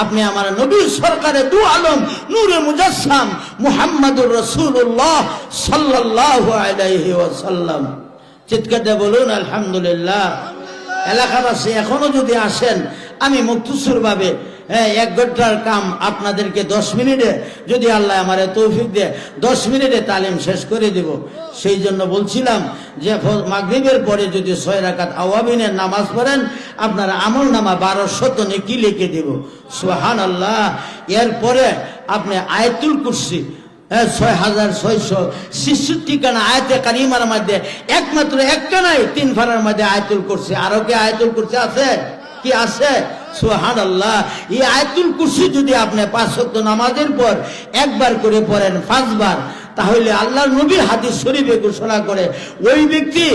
Speaker 1: আপনি আমার নবীর সরকারে দু আলম নূরে মুজাসসাম মুহাম্মাদুর রাসূলুল্লাহ সাল্লাল্লাহু আলাইহি ওয়াসাল্লাম। চিৎকার দিয়ে বলুন আলহামদুলিল্লাহ। এলাকাবাসী এখনো যদি আসেন, আমি মুক্তসুর ভাবে 1 ঘন্টার কাম আপনাদেরকে 10 মিনিটে যদি আল্লাহ আমারে তৌফিক দেয় 10 মিনিটে তালিম শেষ করে দেব। সেই জন্য বলছিলাম যে মাগরিবের পরে যদি 6 রাকাত আওয়াবিনের নামাজ পড়েন, আপনার আমল নামা 1200 নেকি লিখে দেব। সুবহানাল্লাহ। এরপরে আপনি আয়াতুল কুরসি 6666 খানা আয়াতে কারিমার মধ্যে একমাত্র একটা নাই, 3 পারার মধ্যে আয়াতুল কুরসি। আরো কি আয়াতুল কুরসি আছে? কি আছে? সুবহানাল্লাহ। এই আয়াতুল কুরসি যদি আপনি 5 ওয়াক্ত নামাজের পর একবার করে পড়েন 5 বার, তাহলে আল্লাহর নবীর হাদিস শরীফে ঘোষণা করে ওই ব্যক্তি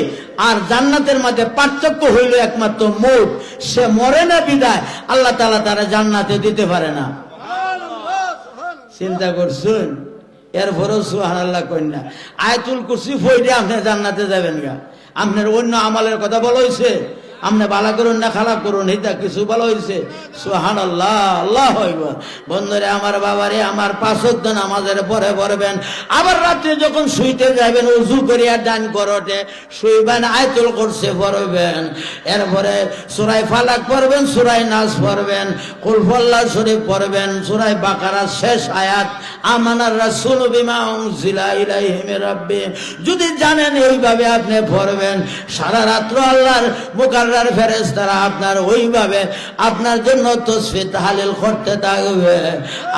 Speaker 1: আর জান্নাতের মাঝে পার্থক্য হইল একমাত্র মৌত। সে মরে না বিদায় আল্লাহ তাআলা তারা জান্নাতে দিতে পারে না। চিন্তা করছেন? এরপরেও সুবহানাল্লাহ কন্যা আয়াতুল কুরসি পড়ে আপনি জান্নাতে যাবেন গা। আপনার অন্য আমলের কথা বলা হয়েছে, আপনি বালা করুন না খারাপ করুন, এটা কিছু বলা হয়েছে? সুবহানাল্লাহ, আল্লাহু আকবার। বন্ধুরে আমার, বাবারে আমার, 5 ওয়াক্ত নামাজের পরে পড়বেন। আবার রাত্রে যখন শুইতে যাবেন ওযু করিয়া ডান করতে শুইবেন, আয়াতুল কুরসি পড়বেন। এরপরে সূরা ফালাক পড়বেন, সূরা নাস পড়বেন, কুল হুয়াল্লাহু শরীফ পড়বেন, সূরা বাকারার শেষ আয়াত আমানার রাসূলু বিমা উনজিলা ইলাইহি মির রাব্বি। যদি জানেন এইভাবে আপনি পড়বেন, সারা রাত্র আল্লাহর মুকার ফেরেশতারা আপনার ওইভাবে আপনার জন্য তাসবিহ তাহলিল করতে থাকবে,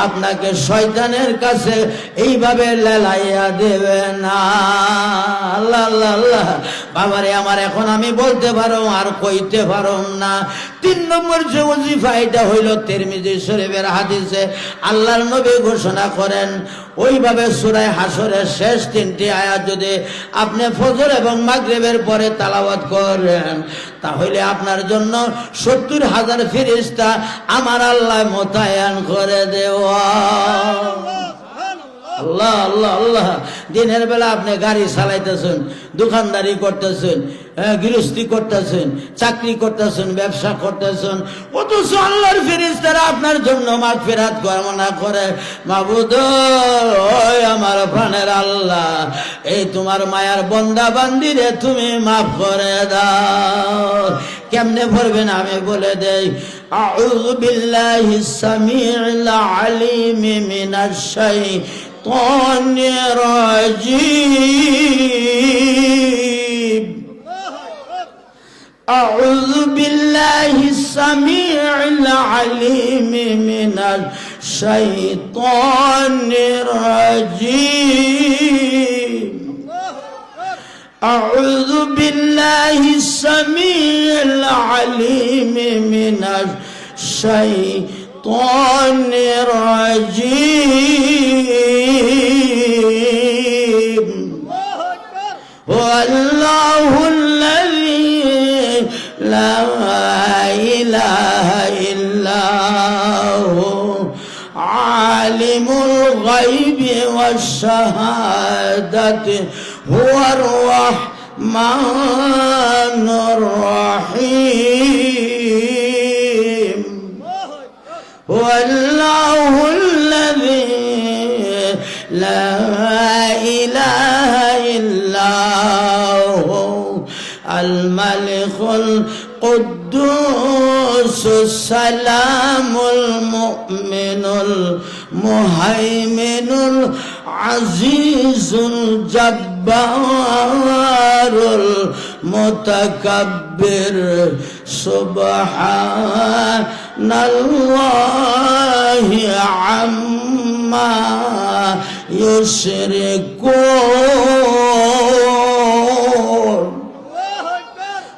Speaker 1: আপনাকে শয়তানের কাছে এইভাবে লেলাইয়া দেবে না। আল্লাহ আল্লাহ আল্লাহ। বাবারে আমার, এখন আমি বলতে পারো আর কইতে পারো না। 3 নম্বর যে ওজিফা, এটা হইল তিরমিজি শরীফের হাদিসে আল্লাহর নবী ঘোষণা করেন, ওইভাবে সূরা হাসরের শেষ 3টি আয়াত যদি আপনি ফজর এবং মাগরিবের পরে তেলাওয়াত করেন, তাহলে আপনার জন্য 70,000 ফেরেশতা আমার আল্লাহ মোতায়েন করে দেওয়া। আল্লাহ আল্লাহ আল্লাহ। দিনের বেলা আপনি গাড়ি চালাইতেছেন, দোকানদারি করতেছেন, গৃহস্থী করতেছেন, চাকরি করতেছেন, ব্যবসা করতেছেন, অথচ আল্লাহর ফেরেশতারা আপনার জন্য মাগফিরাত কামনা করে। মাবুদ, ওই আমার প্রাণের আল্লাহ, এই তোমার মায়ার বান্দা বান্দিরে তুমি মাফ করে দাও। কেমনে পড়বেন আমি বলে দেই। আউযু বিল্লাহিস সামিউল আলিম মিনাশ শাইতানির রাজিম। أعوذ بالله السميع العليم من الشيطان الرجيم. أعوذ بالله السميع العليم من الشيطان الرجيم. والله الذي لا إله إلا هو عالم الغيب والشهادة هو الرحمن الرحيم. والله الذي لا إله إلا هو الملك القدوس السلام المؤمن المهيمن العزيز الجبار المتكبر سبحان الله عما يشركون.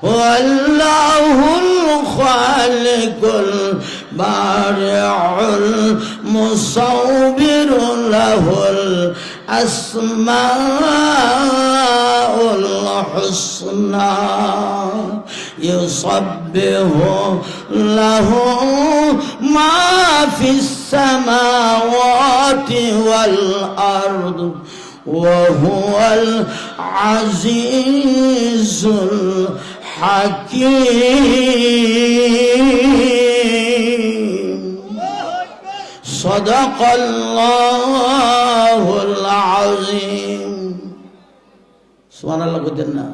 Speaker 1: والله الخالق البارع المصور له الأسماء الحسنى يسبح له ما في السماوات والأرض وهو العزيز الحكيم. صدق الله العظيم. সুবহানাল্লাহ বলেন না?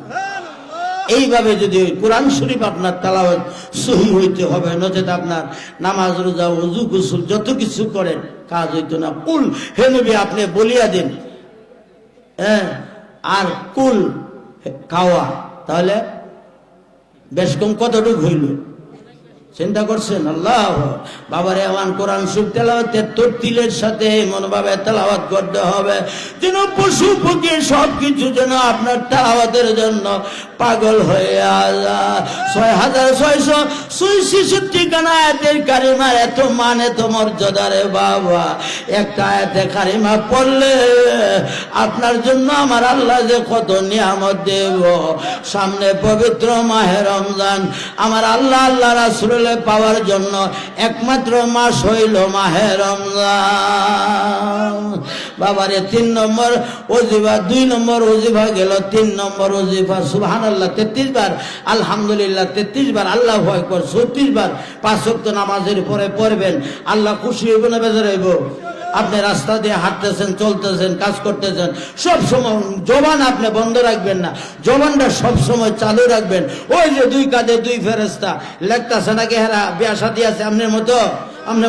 Speaker 1: এইভাবে যদি কোরআন শরীফ আপনার তেলাওয়াত সহি হইতে হবে, নচেত আপনার নামাজ রোজা ওযু গোসল যত কিছু করেন কাজ হইতো না। কুল হে নবী আপনি বলিয়া দিন, আর কুল খাওয়া, তাহলে বেশ কম কতটুকু হইল চিন্তা করছেন? আল্লাহ বাবারে আমার কোরআন শরীফ তেলাওয়াতের তরতিলের সাথে মনোভাবে তেলাওয়াত করতে হবে, যেন পশু পক্ষী সবকিছু যেন আপনার তেলাওয়াতের জন্য পাগল হয়ে যায়। 6666 খানা আয়াতের কারিমার এত মান এত মর্যাদা রে বাবা। একটা আয়াতে কারিমা পড়লে আপনার জন্য আমার আল্লাহ যে কত নিয়ামত দেব। সামনে পবিত্র মাহে রমজান, আমার আল্লাহ আল্লাহ রাসূল পাওয়ার জন্য একমাত্র মাস হইল মাহে রমজান। বাবারে 3 নম্বর ওজিফা, 2 নম্বর ওজিফা গেল, 3 নম্বর ওজিফা সুবহানাল্লাহ 33 বার, আলহামদুলিল্লাহ 33 বার, আল্লাহু আকবার 36 বার 5 ওয়াক্ত নামাজের পরে পড়বেন। আল্লাহ খুশি হইব না বেজার হইব? আপনি রাস্তা দিয়ে হাঁটতেছেন, চলতেছেন, কাজ করতেছেন, সব সময় জবান আপনি বন্ধ রাখবেন না, জবানটা সব সময় চালু রাখবেন। ওই যে 2 কাঁধে 2 ফেরেশতা লেখতাছে নাকি, হেরা বিয়া শাদী আছে, আপনার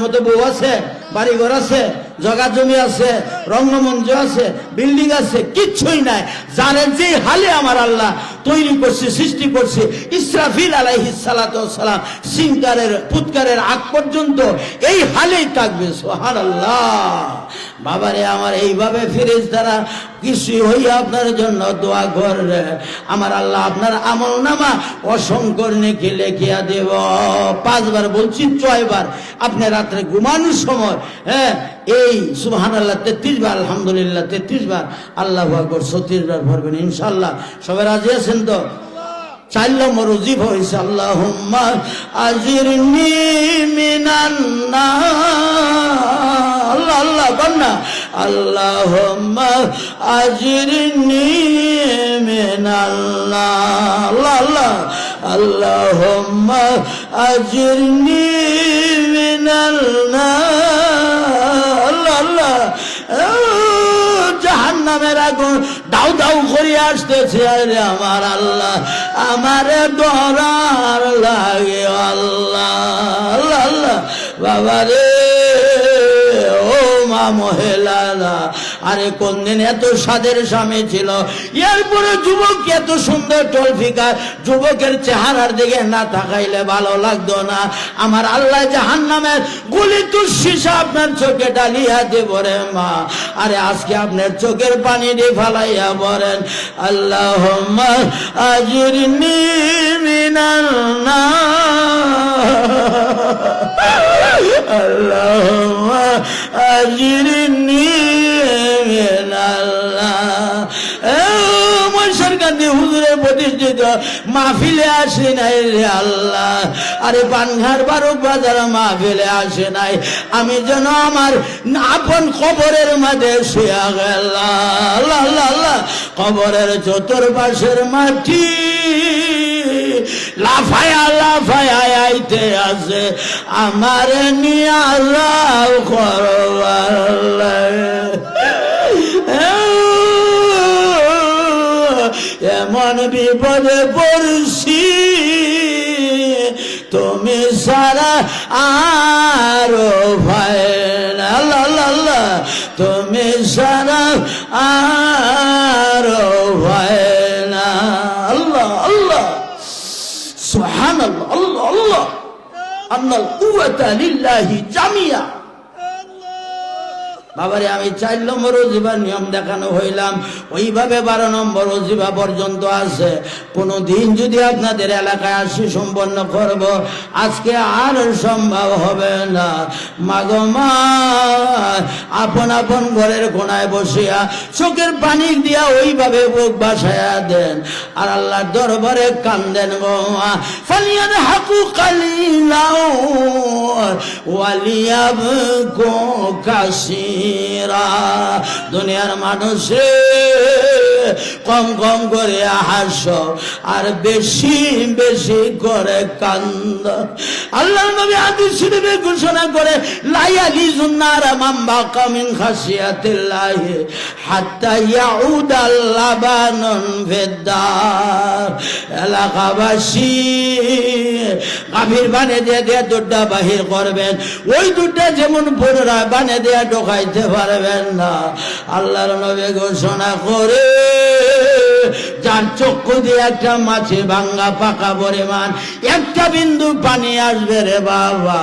Speaker 1: মতো বউ আছে, বাড়ি ঘর আছে, জগা জমি আছে, রঙ্গমঞ্চ আছে, বিল্ডিং আছে, কিচ্ছুই নাই। জানেন যে হালে আমার আল্লাহ তৈরি করছে, সৃষ্টি করছে, ইসরাফিল আলাইহিস সালাতু ওয়াস সালাম সিংকারের ফুৎকারের আগ পর্যন্ত এই হালেই থাকবে। সুবহানাল্লাহ। বাবারে আমার এইভাবে ফেরেশতারা কিছু হইয়া আপনার জন্য দোয়া করবে, আমার আল্লাহ আপনার আমল নামা অসংখ্য নেকি লেখিয়া দেব। 5 বার বলছি, 6 বার আপনি রাত্রে ঘুমানোর সময় এই সুবহানাল্লাহ 33 বার, আলহামদুলিল্লাহ 33 বার, আল্লাহু আকবার 36 বার পড়বেন ইনশাআল্লাহ। সবাই রাজি আছেন তো? 4 নম্বর ওজিফা হইছে আল্লাহুম্মা আজিরনি মিনান নার। আল্লাহ আল্লাহ বন্না, আল্লাহুম্মা আজিরনি মিনান নার। আল্লাহ আল্লাহ, আল্লাহুম্মা আজিরনি মিনান নার। আল্লাহ আল্লাহ, জাহান্নাম জাহান্নামের আগুন দাউ দাউ করে আসতেছে। আরে আমার আল্লাহ, আমারে ডরার লাগে আল্লাহ আল্লাহ আল্লাহ। বাবা রে, ও মা মহিলারা, আরে কোন দিন এত সাদের স্বামী ছিল, এরপরে যুবক এত সুন্দর টলফিকা, যুবকের চেহারার দিকে না তাকাইলে ভালো লাগতো না। আমার আল্লাহ জাহান্নামের গুলি তুষিসা আপনার চোখে ডালিয়া দেব রে মা। আরে আজকে আপনার চোখের পানি দিয়ে ফালাইয়া বলেন, আল্লাহুম্মা আজরিনি মিনান নার, আল্লাহুম্মা আজরিনি মিনাল নার। হুজুরের প্রতিষ্ঠিত মাহফিলে আসে নাই রে আল্লাহ, আরে পানঘাট বারুক বাজার মাহফিলে আসে নাই, আমি যেন আমার আপন কবরের মাঝে শুয়া গেলাম। আল্লাহ আল্লাহ আল্লাহ। কবরের চতুর্পাশের মাটি লাফায়া লাফায়া আইতে আছে, আমার নিয়ে আল্লাহ করবার। এমন বিপদে পড়ছি, তুমি সারা আরো ভয় না। আল্লাহ আল্লাহ আল্লাহ। তুমি সারা আরো ভয় না। আল্লাহ আল্লাহ সুবহানাল্লাহ। আল্লাহ আল্লাহ। আন্নাল কুওয়াতা লিল্লাহি জামিয়া। বাবারে, আমি 4 নম্বর ওজিবার নিয়ম দেখানো হইলাম, ওইভাবে 12 নম্বর ওজিবা পর্যন্ত আছে। কোনো দিন যদি আপনাদের এলাকায় আসি সম্পন্ন করব, আজকে আর সম্ভব হবে না। মাগো মা, আপন আপন ঘরের কোনায় বসিয়া চোখের পানি দিয়া ওইভাবে বুক বাসায়া দেন, আর আল্লাহর দরবারে কান্দেন গো মা। ফালিয়ান হাকু কালিলাও ওয়ালিয়াবকু কাসি। দুনিয়ার মানুষে কম কম করে হাস, আর বেশি বেশি করে কান্দ। আল্লাহর নবী হাদিস শরীফে ঘোষণা করে, লায়ালি জুন্নার মাম্বা কামিন খাসিয়াতিল্লাহ হাত্তা ইয়াউদাল লাবানুন ফিদ্দার। এলাকাবাসী গাভীর বানে দিয়ে দুধটা বাহির করবেন, ওই দুধটা যেমন পুনরায় বানে দিয়ে ঢোকাইতে পারবেন না। আল্লাহর নবী ঘোষণা করে, যার চক্ষু দিয়ে একটা মাছে ভাঙ্গা পাকা পরিমাণ একটা বিন্দু পানি আসবে রে বাবা,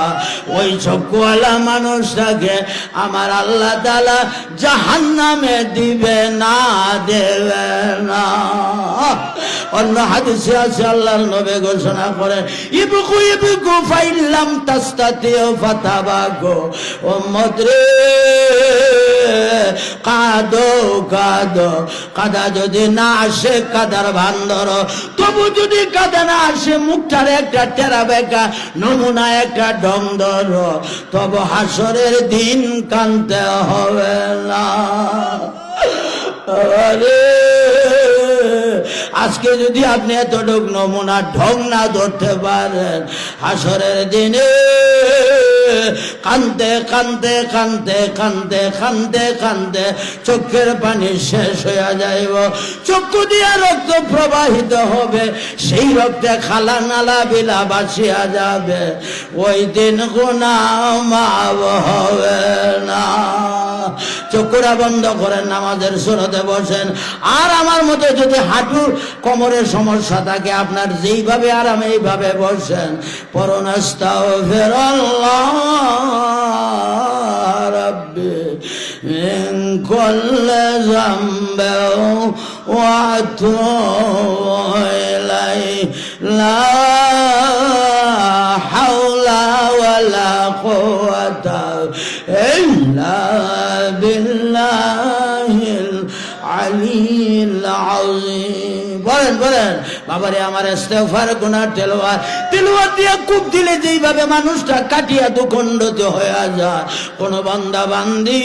Speaker 1: ওই চক্ষুওয়ালা মানুষটাকে আমার আল্লাহ তাআলা জাহান্নামে দিবে না, দেবে না। অন্য হাদিসে আছে, আল্লাহর নবী ঘোষণা করেন, ইবকু ইবকু ফাইল্লাম তাস্তাতিউ ফাতাবাকু। উম্মত রে, কাঁদো কাঁদো, কাদা যদি না আসে কাদার ভান ধরো, তবু যদি কাদা না আসে মুখটার একটা টেরা বেঁকা নমুনা একটা ঢং ধরো, তবু হাসরের দিন কাঁদতে হবে না। আরে আজকে যদি আপনি এতটুক নমুনা ঢং না ধরতে পারেন, হাসরের দিনে কান্দে কান্দে কান্দে কান্দে কান্দে কান্দে চোখের পানি শেষ হয়ে যাইব, চক্ষু দিয়ে রক্ত প্রবাহিত হবে, সেই রক্তে খালা নালা বিলা বাসিয়া যাবে, ওই দিন গুনাহ মাফ হবে না। চক্ষুরা বন্ধ করেন, নামাজের সুরতে বসেন। আর আমার মতো যদি হাঁটুর কোমরের সমস্যা থাকে, আপনার যেইভাবে আরামে এইভাবে বসেন, পরন আস্তাগফিরুল্লাহ রাব্বি মিন কুল্লি যামবিন ওয়া আতুবু ইলাইহি লা হাওলা ওয়ালা কুওয়াতা ইল্লা বিল্লাহিল আলিয়্যিল আযীম। বলেন বলেন। বাবারে আমার ইস্তেগফার গুনার তেলাওয়াত দিয়া কূপ দিলে যেইভাবে মানুষটা কাটিয়া দুখণ্ডিত হয়ে যায়, কোন বান্দা বান্দি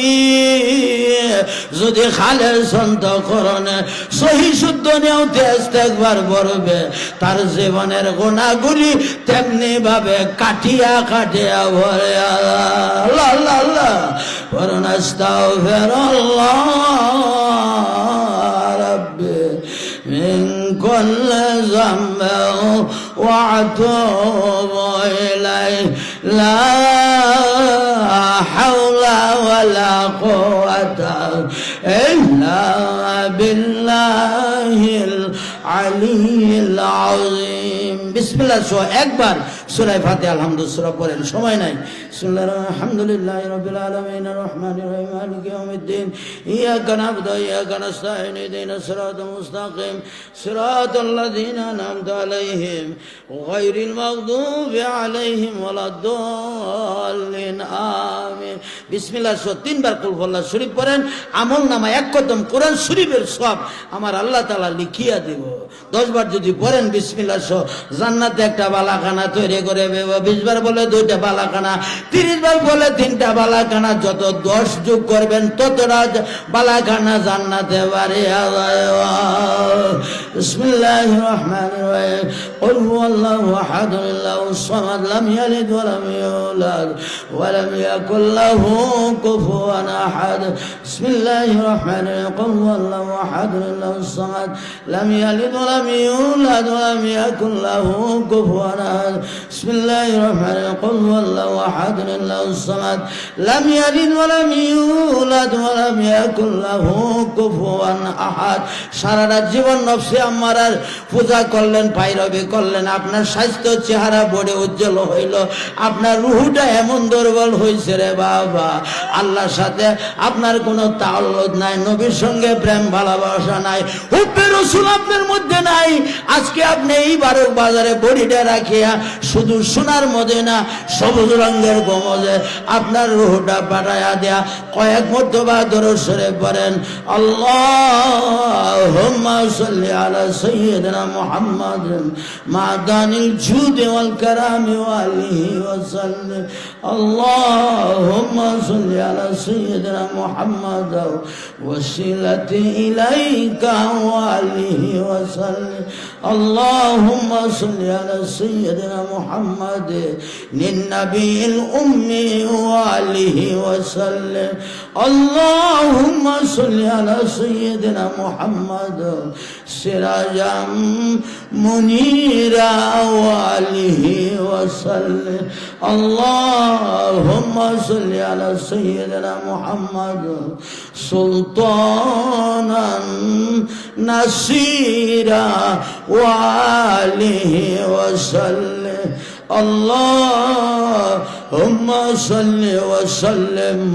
Speaker 1: যদি খালেস অন্তঃকরণে সহি শুদ্ধ নিয়তে ইস্তেগফার করবে, তার জীবনের গুনাহগুলি তেমনি ভাবে কাটিয়া ভরে। আল্লাহ আল্লাহ আল্লাহ পড়ুন আস্তাগফিরুল্লাহ রাব্বি মিন কুল্লি যামবিন ওয়া আতুবু ইলাইহি লা হাওলা ওয়ালা কুওয়াতা ইল্লা বিল্লাহিল আলিয়্যিল আযীম। বিসমিল্লাহ সহ একবার সূরা ফাতিহা আলহামদুলিল্লাহ সূরা পড়েন, সময় নাই। বিসমিল্লাহির আলহামদুলিল্লাহি রাব্বিল আলামিন আর রহমানির রহিম মালিকি ইয়াউমিদ্দিন ইয়াকা না'বুদু ওয়া ইয়াকা নাস্তাঈন ইহদিনাস সিরাতাল মুস্তাকিম সিরাতাল লাযীনা আন'আমতা আলাইহিম গায়রিল মাগদুবি আলাইহিম ওয়ালাদ-দাল্লিন আমিন। বিসমিল্লাহ সহ তিনবার কুল হুয়াল্লাহু শরীফ পড়েন, আমলনামা এক কদম কোরআন শরীফের সওয়াব আমার আল্লাহ তাআলা লিখিয়া দেব। 10 বার যদি পড়েন বিসমিল্লাহ সহ জান্নাতে একটা বালাখানা তৈরি করে দেব। 20 বার বলে 2টা বালাখানা, 30 বার বলে 3টা বালাখানা, যত 10 যোগ করবেন ততটা বালাখানা জান্নাতে বাড়িয়া যায়। বিসমিল্লাহির রহমানির রহিম কুল হুয়াল্লাহু আহাদ আল্লাহুস সামাদ লাম ইয়ালিদ ওয়া লাম ইউলাদ ওয়া লাম ইয়াকুল লাহু কুফুয়ান আহাদ। বিসমিল্লাহির রহমানির রহিম কুল হুয়াল্লাহু আহাদ আল্লাহুস সামাদ লাম ইয়ালিদ ওয়া লাম ইউলাদ ওয়া লাম ইয়াকুল লাহু কুফুয়ান আহাদ। বিসমিল্লাহির রহমানির রহিম কুল হুয়াল্লাহু আহাদ আল্লাহুস সামাদ লাম ইয়ালিদ ওয়া লাম ইউলাদ ওয়া লাম ইয়াকুল লাহু কুফুয়ান আহাদ। সারা রাত জীবন নফসে আম্মারার পূজা করলেন, পায়রবি করলেন, আপনার স্বাস্থ্য চেহারা বড়ে উজ্জ্বল হইল, আপনার রুহটা এমন দুর্বল হয়েছে রে বাবা, আল্লাহর সাথে আপনার কোনো তাআল্লুক নাই, নবীর সঙ্গে প্রেম ভালোবাসা নাই, হুব্বে রাসূল আপনার মধ্যে নাই। আজকে আপনি এই বারক বাজারে বড়িটা রাখিয়া শুধু সোনার মদিনা সবুজ রঙের গমজে আপনার রুহটা পাঠাইয়া দেয়া কয়েক মর্তবা দরুদ শরীফ পড়েন। আল্লাহুম্মা সাল্লি আলা সাইয়্যিদিনা মুহাম্মাদিন মাদানিল জুদি ওয়াল কারামি ওয়া আলিহি ওয়া সাল্লিম। আল্লাহুম্মা সাল্লি আলা সাইয়্যিদিনা মুহাম্মাদ ওয়াসিলাতি ইলাইকা ওয়া আলিহি ওয়া সাল্লিম। আল্লাহুম্মা সাল্লি আলা সাইয়্যিদিনা মুহাম্মাদ নিন নাবিয়িল উম্মি ওয়া আলিহি ওয়া সাল্লিম। আল্লাহুম্মা সাল্লি আলা সাইয়্যিদিনা মুহাম্মাদ সিরাজাম মুনীরা ওয়া আলিহি ওয়া সাল্লিম। আল্লাহুম্মা সাল্লি আলা সাইয়্যিদিনা মুহাম্মাদ সুলতানান নাসিরা ওয়া আলিহি ওয়া সাল্লিম। আল্লাহুম্মা সাল্লি ওয়া সাল্লিম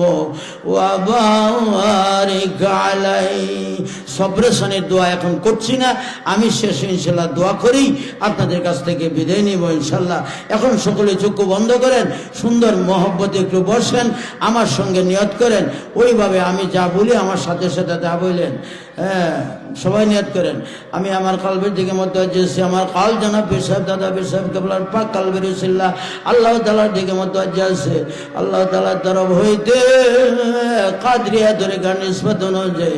Speaker 1: ওয়া বারিক আলাইহি। সবরেশনের দোয়া এখন করছি না, আমি শেষে ইনশাল্লাহ দোয়া করি আপনাদের কাছ থেকে বিদায় নিব ইনশাল্লাহ। এখন সকলে চক্ষু বন্ধ করেন, সুন্দর মহব্বতে একটু বসেন, আমার সঙ্গে নিয়ত করেন, ওইভাবে আমি যা বলি আমার সাথে সাথে তা বললেন। হ্যাঁ, সবাই নিয়ত করেন। আমি আমার কালবের দিকে মতওয়াজ্জেহ, আমার কাল জানা পীর সাহেব দাদা পীর সাহেব কেবলার পাক কালবের উসিলা আল্লাহ তাআলার দিকে মতওয়াজ্জেহ আছে। আল্লাহ তাআলার তরফ হইতে কাদরিয়া তরিকার নিসবত অনুযায়ী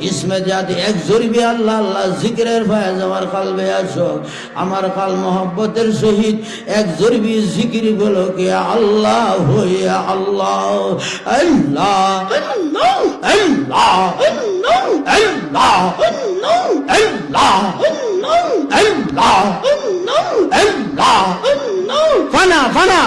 Speaker 1: ইসমে জাতি এক জরুরি আল্লাহ আল্লাহ জিকিরের ফয়েজ আমার কালবে আসো। আমার কাল মহব্বতের সহিত এক জরুরি জিকির বলো কি আল্লাহ হইয়া আল্লাহ আল্লাহ আল্লাহ আল্লাহ আল্লাহ ফানা ফানা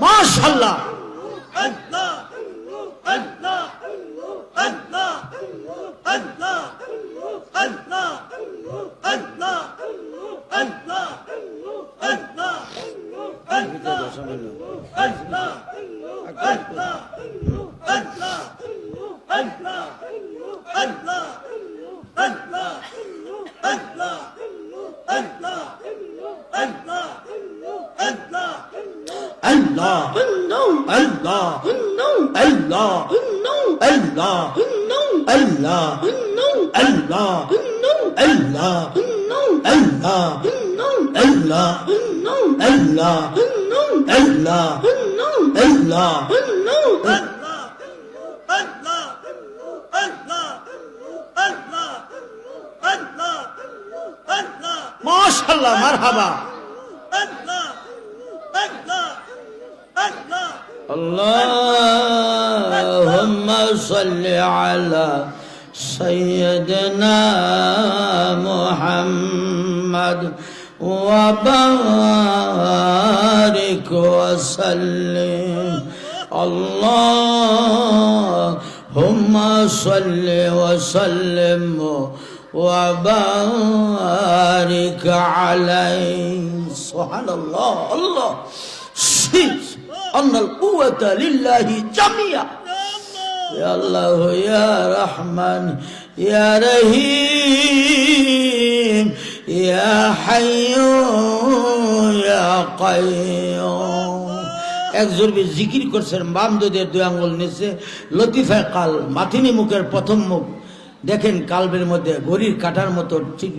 Speaker 1: মাশাআল্লাহ। মাশাআল্লাহ, মারহাবা। আল্লাহুম্মা সাল্লি আলা সাইয়্যিদিনা মুহাম্মদ ওয়া বারিক ওয়া সাল্লিম। আল্লাহুম্মা সাল্লি ওয়া সাল্লিম ওয়া বারিক আলাইহি। সুবহানাল্লাহ। আল্লাহ আন্নাল কুওয়াতা লিল্লাহি জামিয়া। ইয়া আল্লাহ ইয়া রহমান ইয়া রহিম ইয়া হাইয়্যু ইয়া কাইয়্যুম। এক জোরে জিকির করছেন, বাম দুধের দুই আঙ্গুল নিচে, লতিফা কাল, মাথিনী মুখের প্রথম মুখ। দেখেন কালবের মধ্যে ঘড়ির কাটার মতো ঠিক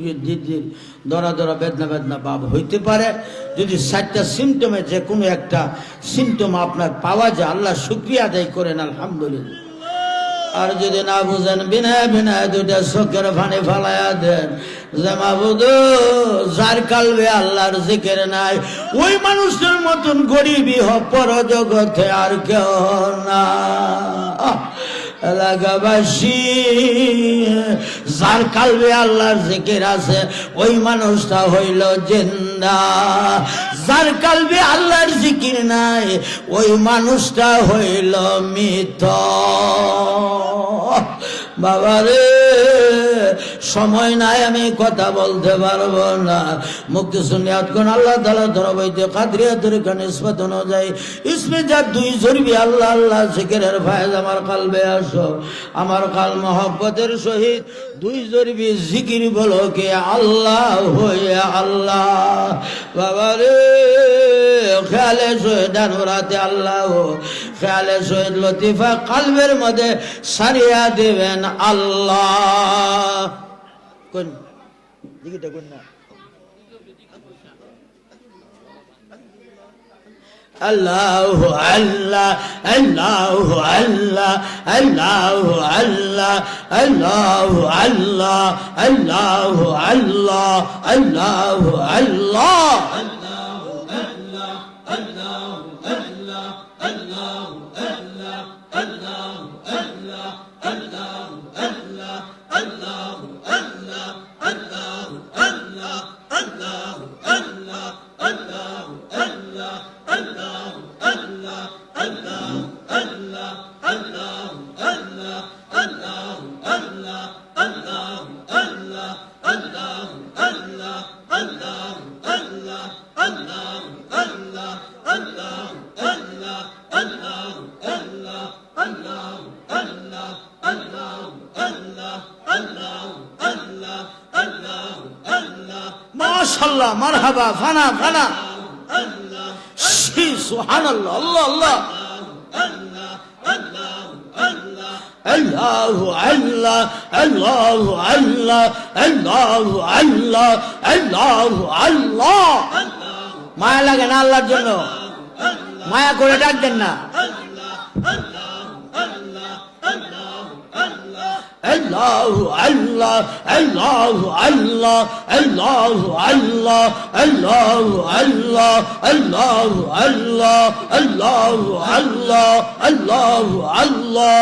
Speaker 1: দরা দরা বেদনা বেদনা ভাব হইতে পারে। যদি 4টা সিমটমে যে কোনো একটা সিমটম আপনার পাওয়া যায়, আল্লাহ শুকরিয়া আদায় করেন আলহামদুলিল্লাহ। আর যদি না বুঝেন, বিনা বিনা 2টা চোখের পানি ফালাইয়া দেন যে মাবুদ, যার কালবে আল্লাহর জিকির নাই, ওই মানুষের মতন গরিবই হোক পর জগতে আর কেউ না। এলাকাবাসী, যার কালবে আল্লাহর জিকির আছে ওই মানুষটা হইল জিন্দা। যার কালবে আল্লাহর জিকির নাই ওই মানুষটা হইল মৃত। বাবারে, সময় নাই, আমি কথা বলতে পারবো না। মুক্তি সুনিয়াত কোন আল্লাহ তাআলা ধরবইতে কাদরিয়া তরিকা নিসবত অনুযায়ী ইসমে যা 2 জরবি আল্লাহ আল্লাহ জিকিরের ফায়েজ আমার কালবে আসো। আমার কাল মহব্বতের সহিত 2 জরবি জিকির বলো কে আল্লাহ হইয়া আল্লাহ। বাবারে, খেয়ালে সহিত ডানুরাতে আল্লাহ, খেয়ালে সহিত লতিফা কালবের মধ্যে সারিয়া দেবেন আল্লাহ। কোন দিকে কোন না আল্লাহু আল্লাহ আল্লাহু আল্লাহ আল্লাহু আল্লাহ আল্লাহু আল্লাহ আল্লাহু আল্লাহ আল্লাহু আল্লাহ Allah মাশাআল্লাহ, মারহাবা, ফানা ফানা, সুবহানাল্লাহ, আল্লাহ আল্লাহ, আল্লাহু আল্লাহ, আল্লাহু আল্লাহ, আল্লাহু আল্লাহ, আল্লাহু আল্লাহ। মায়া লাগে না আল্লাহর জন্য? মায়া করে ডাকবেন না। আল্লাহু আল্লাহ, আল্লাহু আল্লাহ, আল্লাহু আল্লাহ, আল্লাহু আল্লাহ, আল্লাহু আল্লাহ, আল্লাহু আল্লাহ, আল্লাহু আল্লাহ।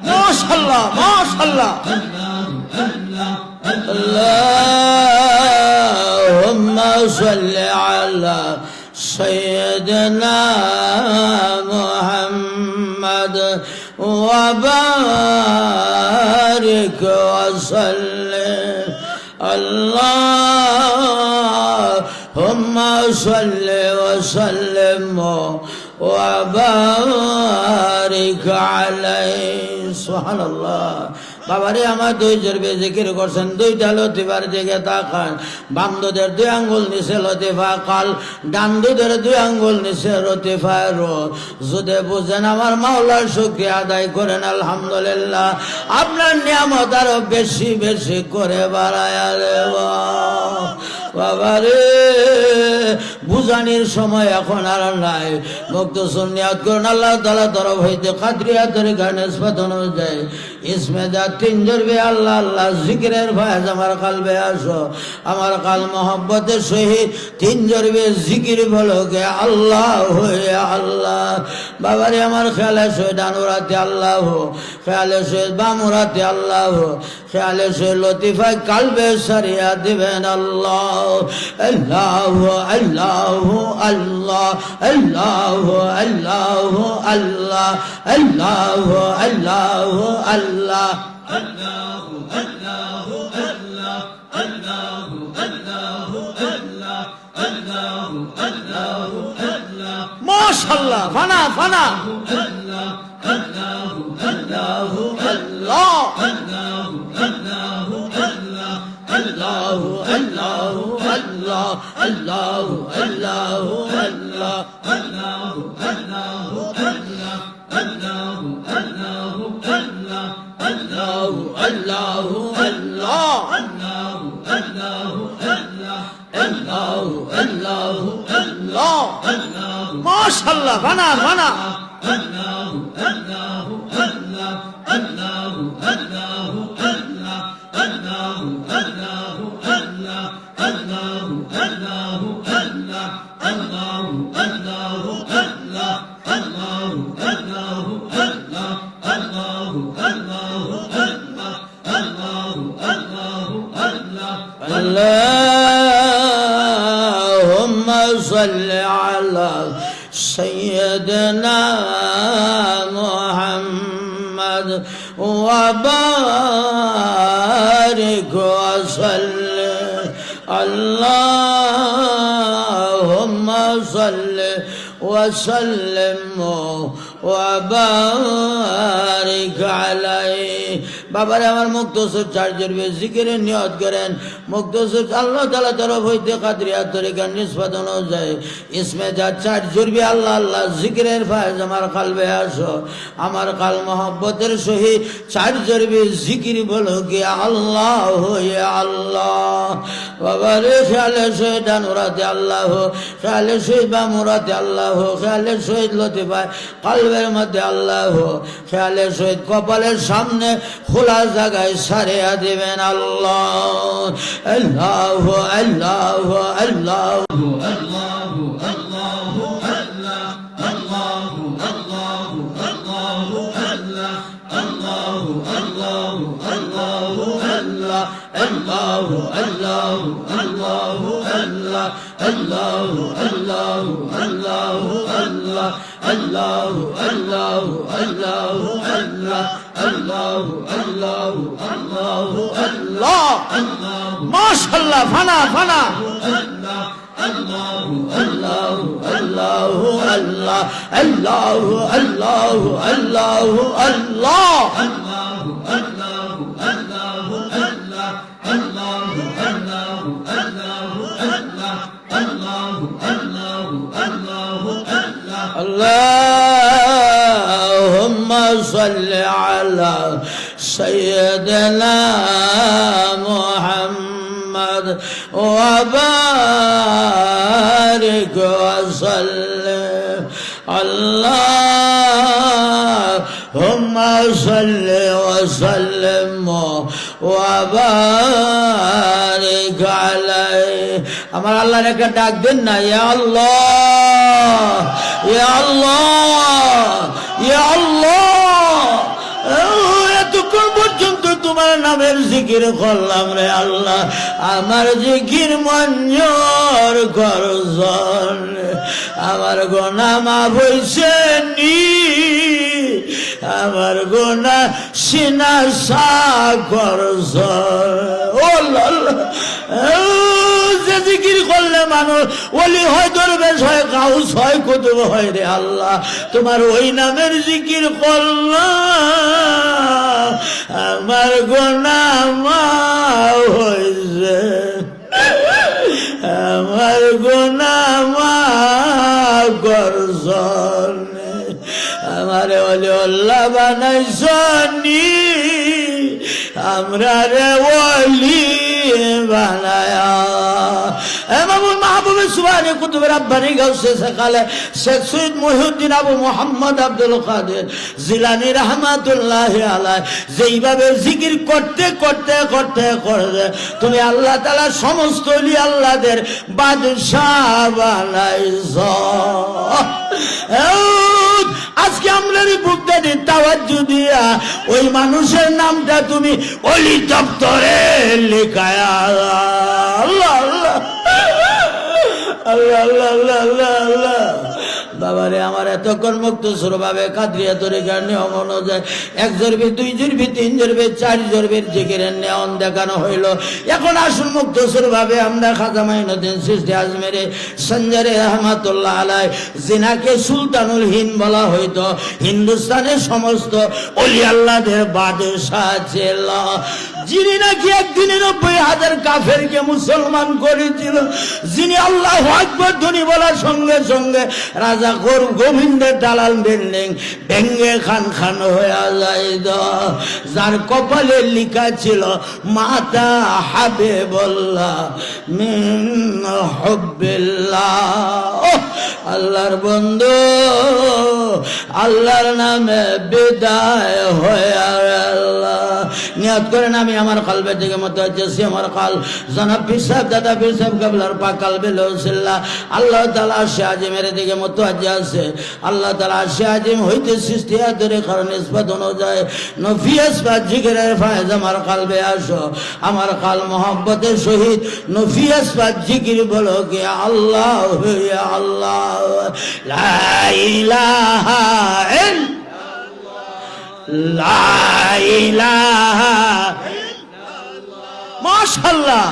Speaker 1: মাশাআল্লাহ, মাশাআল্লাহ, আল্লাহুম্মা সাল্লি আলা সাইয়্যিদিনা মুহাম্মাদ ওয়া বারিক ওয়া সাল্লিম। আল্লাহুম্মা সাল্লি ওয়া সাল্লিম ওয়া বারিক আলাইহি। সুবহানাল্লাহ। বাবারে আমার দুই জোরবে জিকির করছেন, দুইটা লতিফার দিকে তাকান। বামদুদের দুই আঙ্গুল নিচে লতিফা কাল, ডানদুদের দুই আঙ্গুল নিচে লতিফা রো। যদি বুঝেন আমার মাওলার শুকরিয়া আদায় করেন আলহামদুলিল্লাহ। আপনার নিয়ামত আরো বেশি বেশি করে বাড়ায় বাবারে। বুঝানির সময় এখন আর নাই। মুক্ত সুন্নিয়াত করুন আল্লাহ তাআলা তরফ হইতে কাদরিয়া তরিকা নিসবত অনুযায়ী ইসমে জাত তিন জরবে আল্লাহ আল্লাহ জিকিরের ফয়েজ আমার কালবে আসো। আমার কাল মোহব্বতের সহিত তিন জরবে জিকির বলোকে আল্লাহ হয়ে আল্লাহ। বাবারে আমার খেয়ালে সহিত ডানুরাতে আল্লাহ, খেয়ালে সহিত বামুরাতে আল্লাহ, খেয়ালে সহিত লতিফায় কালবে সারিয়া দিবেন আল্লাহ। আল্লাহ আল্লাহ আল্লাহ, আল্লাহ আল্লাহ আল্লাহ, আল্লাহ আল্লাহ আল্লাহ, আল্লাহু আল্লাহু আল্লাহ, আল্লাহু আল্লাহু আল্লাহ, আল্লাহু আল্লাহু আল্লাহ। মাশাআল্লাহ, ফানা ফানা, আল্লাহ আল্লাহু আল্লাহু আল্লাহ, আল্লাহু আল্লাহু আল্লাহ, আল্লাহু আল্লাহু আল্লাহ, আল্লাহু আল্লাহু আল্লাহ, আল্লাহু আল্লাহু আল্লাহ, আল্লাহু আল্লাহু আল্লাহ, আল্লাহু আল্লাহু আল্লাহ, আল্লাহু আল্লাহু আল্লাহ, আল্লাহু আল্লাহু আল্লাহ, আল্লাহু। মাশাআল্লাহ, ফানা ফানা, আল্লাহু আল্লাহু আল্লাহ, আল্লাহু আল্লাহু আল্লাহ, আল্লাহু আল্লাহু আল্লাহ, আল্লাহু আল্লাহু আল্লাহ, আল্লাহু আল্লাহু আল্লাহ, আল্লাহু আল্লাহু আল্লাহ, আল্লাহু আল্লাহু আল্লাহ, আল্লাহু আল্লাহু আল্লাহ। আল্লাহুম্মা সাল্লি আলা সাইয়্যিদিনা মুহাম্মাদ ওয়া বারিক ওয়া সাল্লিম। আল্লাহুম্মা সাল্লি ওয়া সাল্লিম ওয়া বারিক আলাইহি। বাবারে আমার মুক্তসর চার্জের জিকিরের নিয়ত করেন। মুক্তসর আল্লাহ তাআলা তরফ হইতে কাদরিয়া তরিকার নিসবত অনুযায়ী ইসমে যা চার্জের আল্লাহ আল্লাহ জিকিরের ফায়জ আমার কালবে আসো। আমার কাল মোহব্বতের সহিত চার্জের জিকির বলো কি আল্লাহ আল্লাহ। বাবারে খেয়ালে শহীদ ডানুরাতে আল্লাহ, খেয়ালে শহীদ বা মুরাতে আল্লাহ, খেয়ালে শহীদ লতিফায় কালবের মধ্যে আল্লাহ, খেয়ালে শহীদ কপালের সামনে খোলা জায়গায় সারিয়া দিবেন আল্লাহ। আল্লাহ আল্লাহ আল্লাহ মাশাআল্লাহ ফানা ফানা আল্লাহু আল্লাহু আল্লাহু আল্লাহ আল্লাহু আল্লাহু আল্লাহু আল্লাহ আল্লাহু আল্লাহু আল্লাহু আল্লাহ আল্লাহু আল্লাহু আল্লাহু আল্লাহ আল্লাহু আল্লাহু আল্লাহু আল্লাহ আল্লাহুম্মা সাল্লি আলা সাইয়্যিদিনা মুহাম্মদ ওয়া বারিক ওয়া সাল্লিম আল্লাহুম্মা সাল্লি ওয়া সাল্লিম ওয়া বারিক আলাইহি। আমার আল্লাহর একটা ডাক দেন না, ইয়া আল্লাহ ইয়া আল্লাহ ইয়া আল্লাহ। এতক্ষণ পর্যন্ত তোমার নামের জিকির করলাম রে আল্লাহ, আমার জিকির মঞ্জুর করজন। আমার গোনা মাফ হইছে নি, আমার গোনা সিনা সা করজন। ও আল্লাহ, যে জিকির করলে মানুষ ওলি হয়, দরবেশ হয়, গাউস হয়, কুতুব হয় রে আল্লাহ, তোমার ওই নামের জিকির করলাম, আমার গোনা মাফ হইছে, আমার গোনা মাফ করজন। আমার ওলি আল্লাহ বানাইছনি, আমরা রে ওলি বানায়া। মামুন মাহবুবে সুবহানে কুতুবের আব্বানি গাউসে সকালে শেখ সৈয়দ মহিউদ্দিন আবু মোহাম্মদ আব্দুল কাদের জিলানী রাহমাতুল্লাহি আলাইহি যেইভাবে জিকির করতে করতে করতে করতে তুমি আল্লাহ তাআলা সমস্ত ওলি আল্লাহদের বাদশাহ বানাইছো। আজকে আমরা বুকটা দিয়ে তাওয়াজ্জু দিয়া ওই মানুষের নামটা তুমি ওলি দপ্তরে লেখায়া। আল্লাহ আল্লাহ আল্লাহ আল্লাহ আল্লাহ আল্লাহ আল্লাহ। বাবারে আমার এতক্ষণ মুক্তসর ভাবে কাদরিয়া তরিকার নিয়ম অনুযায়ী 1 জরবি 2 জরবি 3 জরবি 4 জরবির জিকিরের নিয়ম দেখানো হইল। এখন আসুন মুক্তসর ভাবে আমরা খাজা মাইনুদ্দিন চিশতি আজমেরি সঞ্জারে রহমাতুল্লাহ আলাইহি, জিনাকে সুলতানুল হিন্দ বলা হইতো, হিন্দুস্তানের সমস্ত ওলি আল্লাহদের বাদশাহ ছিল, যিনি নাকি একদিনে 90,000 কাফেরকে মুসলমান করেছিল, যিনি আল্লাহু আকবার ধ্বনি বলার সঙ্গে সঙ্গে রাজা গোবিন্দের দালাল বিল্ডিং ভেঙ্গে খান খান হয়ে যায়, যার কপালে লেখা ছিল মাতা হাবিবুল্লাহ মিন হুব্বিল্লাহ। আল্লাহর বন্ধু, আল্লাহর নামে বিদায় হয়ে আল্লাহ নিয়ত করেন আমি আমার কলবে থেকে মুতাজ্জিসি আমার কাল জনাব পীর সাহেব দাদা পীর সাহেব কাবলার পাক কলবে লৌসিল্লাহ আল্লাহ তাআলা আরশে আজিমের দিকে মুতাজ্জি আছে। আল্লাহ তাআলা আরশে আজিম হইতে সৃষ্টিয়া ধরে কারণ নিসবত অনুযায়ী নফিয়াস বা জিকিরের ফায়জ আমার কলবে আসো। আমার কাল মোহাব্বতের সহিত নফিয়াস বা জিকির বলো কি আল্লাহ ইয়া আল্লাহ লা ইলাহা ইল্লাল্লাহ লা ইলাহা ইল্লাল্লাহ মাশাআল্লাহ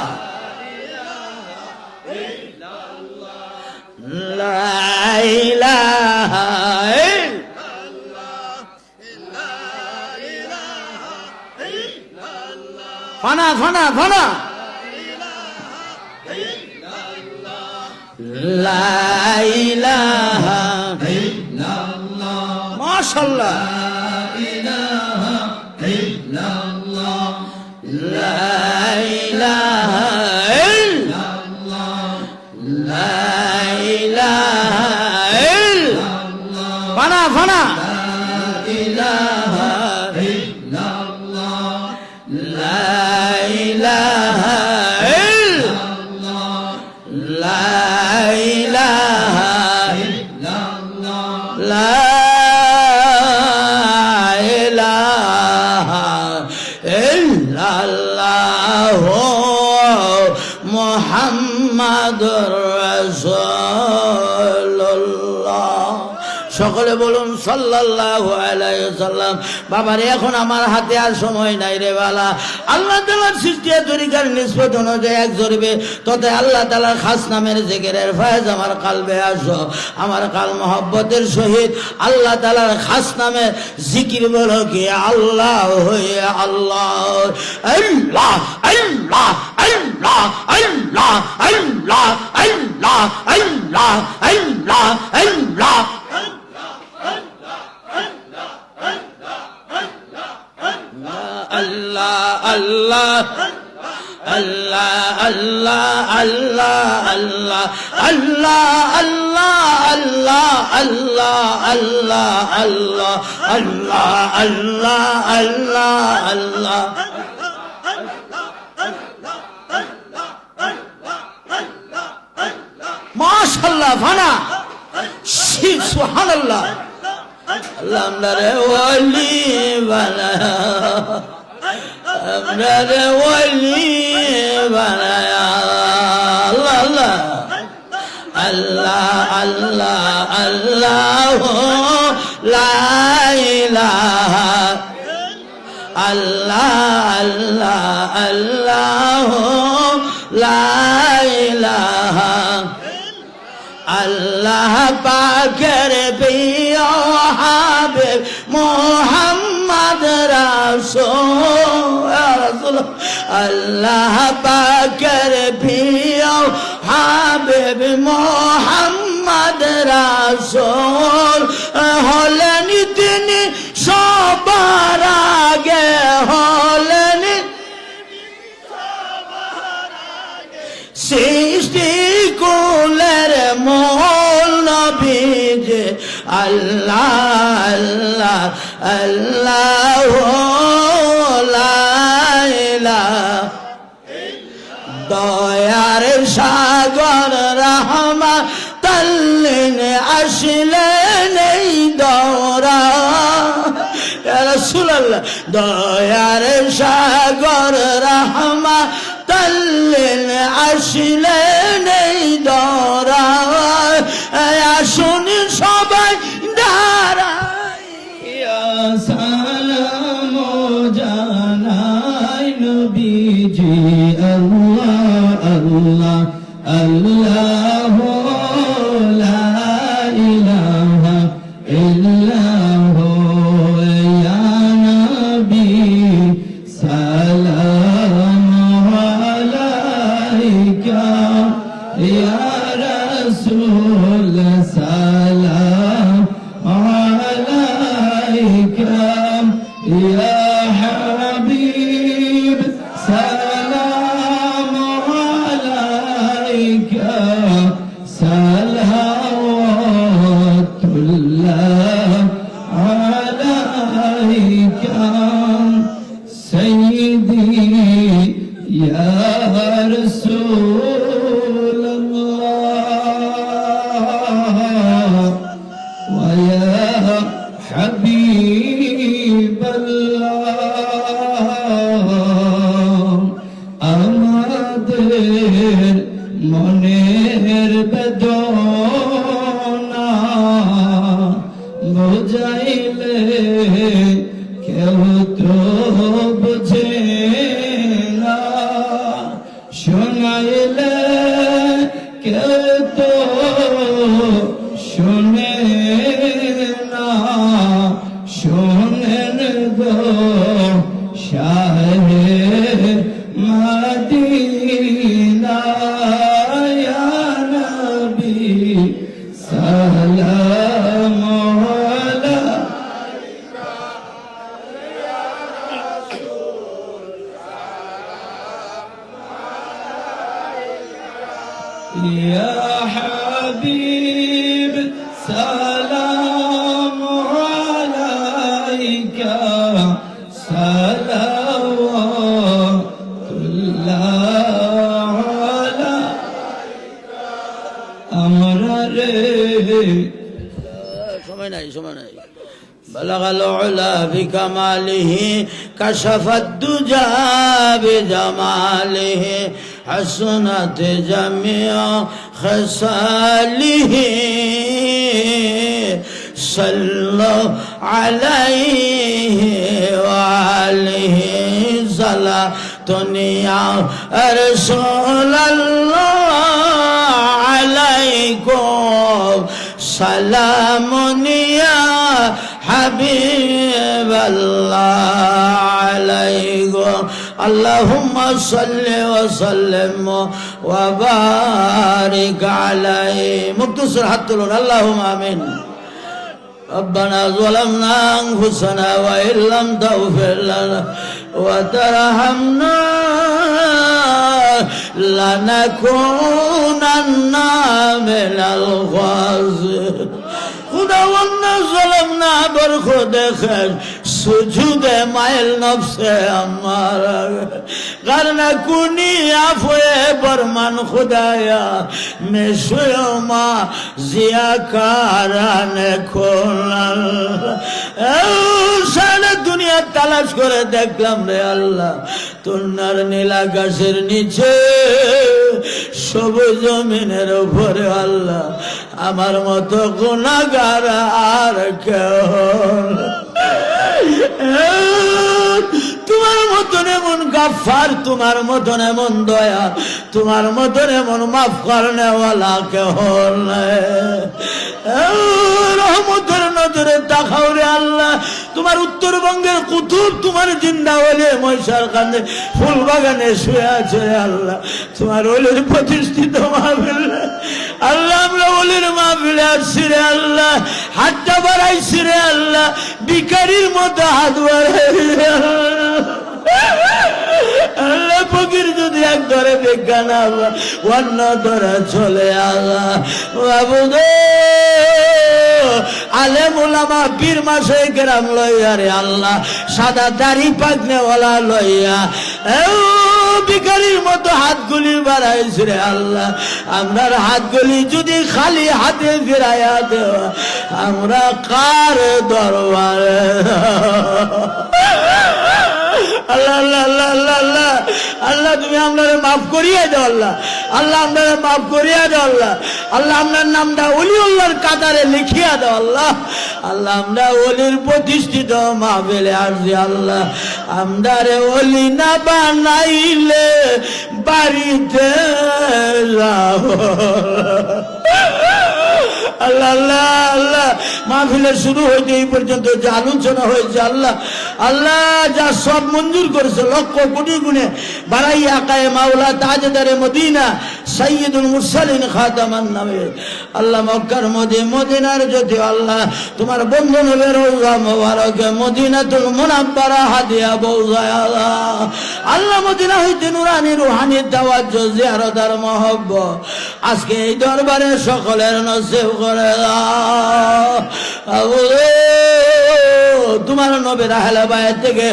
Speaker 1: লা ইলাহা ইল্লাল্লাহ লা ইলাহা ফানা ফানা ফানা লা ইলাহা ইল্লাল্লাহ মাশাআল্লাহ লা ইলাহা ইল্লাল্লাহ লা ইলাহা ইল্লাল্লাহ ফানা ফানা লা ইলাহা ইল্লাল্লাহ লা ইলাহা ইল্লাল্লাহ লা ইলাহা ইল্লাল্লাহ লা ইলাহা ইল্লাল্লাহ মুহাম্মাদুর রাসূলুল্লাহ সকলে বলুন সাল্লাল্লাহু আলাইহি ওয়াসাল্লাম বাবারে এখন আমার হাতে আর সময় নাই রে বালা আল্লাহ তাআলার সৃষ্টি তরিকার নিসবত অনুযায়ী এক জরবে ততে আল্লাহ তাআলার খাস নামের জিকিরের ফয়েজ আমার কলবে আসো আমার কাল মহব্বতের সহিত আল্লাহ তাআলার খাস নামে জিকির বলো কি আল্লাহ হয়ে আল্লাহ আল্লাহ আল্লাহ আল্লাহ আল্লাহ আল্লাহ আল্লাহ আল্লাহ আল্লাহ আল্লাহ Allah Allah Allah Allah Allah Allah Allah Allah Allah Allah Allah Allah Allah Allah Allah Allah MashaAllah fana subhanallah Allah amlare wali banaya amlare wali banaya Allah Allah Allah Allah la ilaha Allah Allah Allah la ilaha Allah পাকের প্রিয় হাবিব মুহাম্মদ রাসূল আল্লাহ পাকের প্রিয় হাবিব মুহাম্মদ রাসূল হলেন তিনি সবার আগে হলেন সৃষ্টি কুলের মূল নবী আল্লাহ আল্লাহ আল্লাহ লা ইলাহা দয়ার সাগর রহমাতাল লিল আসলেন এই দৌরা ইয়া রাসূলুল্লাহ দয়ার সাগর রহমাতাল লিল আসলেন এই দৌরা আসুন সবাই দাঁড়াইয়া সালাম জানাই নবীজি আল্লাহ আল্লাহ আল্লাহ লা ইলাহা ইল্লাল্লাহ ইয়া নবী সালাম আলাইকা ইয়া রাসূল সালাম আলাইকা ইয়া হাবিব সালাম আলাইকা সালাওয়াতুল্লাহ আলাইকা সাইয়্যিদি ইয়া রাসূলুল্লাহ ওয়া ইয়া হাবিবাল্লাহ আমাদের মনের বেদনা বুঝাইলে কেউ তো বুঝে না শোনাইলে কেউ তো শোনে না শোনেন গো শাহে
Speaker 2: يا حبيب سلام عليك صلوات الله عليك أمر
Speaker 1: সময় নাই بلغ العلا بكماله كشف الدجى بجماله حسنت جميع خصاله صلوا عليه وآله صلاة يا رسول الله عليكم سلام يا حبيب الله عليكم اللهم صل وسلم وبارك عليه مقتصر حتى اللهم آمين ربنا ظلمنا أنفسنا وإن لم تغفر لنا وترحمنا لنكونن من الخاسرين खुदावन्ना ज़लमना बर खुद खैर सुजूदे माइल नफ्से हमारा करना कुनी आफ़े बरमान खुदाया मैं शुमा जिया काराने खोलल सारे दुनिया तलाश करे देखलाम रे अल्लाह तुन्नार नीला गाছের নিচে সবুজ জমিনের উপরে আল্লাহ আমার মতো গুনাহগার আর কেউ তোমার মতন এমন গাফফার তোমার মতন এমন দয়া তোমার মতন এমন মাফ করনে ওয়ালা কেউ নাই রহমতের নজরে তাকাও রে আল্লাহ তোমার উত্তরবঙ্গের কুতুব তোমার জিন্দা ওলি ময়সার কান্দে ফুল বাগানে শুয়ে আছে আল্লাহ তোমার ওলির প্রতিষ্ঠিত মাহফিল আল্লাহ আমরা ওলির মাহফিলে আসছি রে আল্লাহ হাতটা বাড়াইছি রে আল্লাহ ভিখারির মতো হাত বাড়াই আল্লাহ ফকির যদি এক ধরে বিজ্ঞান আল্লাহ অন্য ধরে চলে আল্লাহ বাবু গো আলেম উলামা পীর মাশায়েখ কেরাম লইয়া রে আল্লাহ সাদা দাড়ি পাগনে ওয়ালা লইয়া ভিখারির মতো হাতগুলি বাড়াইছে রে আল্লাহ আমরার হাতগুলি যদি খালি হাতে ফিরাইয়া দেওয়া আমরা কার দরবারে আল্লাহ আল্লাহ আল্লাহ আল্লাহ আল্লাহ আল্লাহ তুমি আমাদের মাফ করিয়ে দাও আল্লাহ আল্লাহ আমাদের মাফ করিয়ে দাও আল্লাহ আল্লাহ আপনার নামটা ওলিউল্লাহর কাতারে লিখিয়া দাও আল্লাহ আল্লাহ আমরা ওলির প্রতিষ্ঠিত মাহফিলে আসছি আল্লাহ আমদারে ওলি না বানাইলে বাড়িতে যাও আল্লাহ আল্লাহ আল্লাহ মাহফিলে শুরু হইতে এই পর্যন্ত যে আলোচনা হয়েছে আল্লাহ আল্লাহ যা সব মঞ্জুর করেছে লক্ষ কোটি গুণে বাড়াইয়া কায়ে মাওলা তাজদারে মদিনা সাইয়্যিদুল মুরসালিন খাতামান নামে আল্লাহ মক্কার মদিনার যদি আল্লাহ তোমার বন্ধু নবী রওজা মোবারকে মদিনাতুল মুনাব্বারা হাদিয়া বওজায় আল্লাহ মদিনা হইতে নুরানি রুহানি তাওয়াজ্জু জিয়ারত আর মহব্বত আজকে এই দরবারে সকলের নসিব করে দাও তোমার নবীর আহলে বাইত থেকে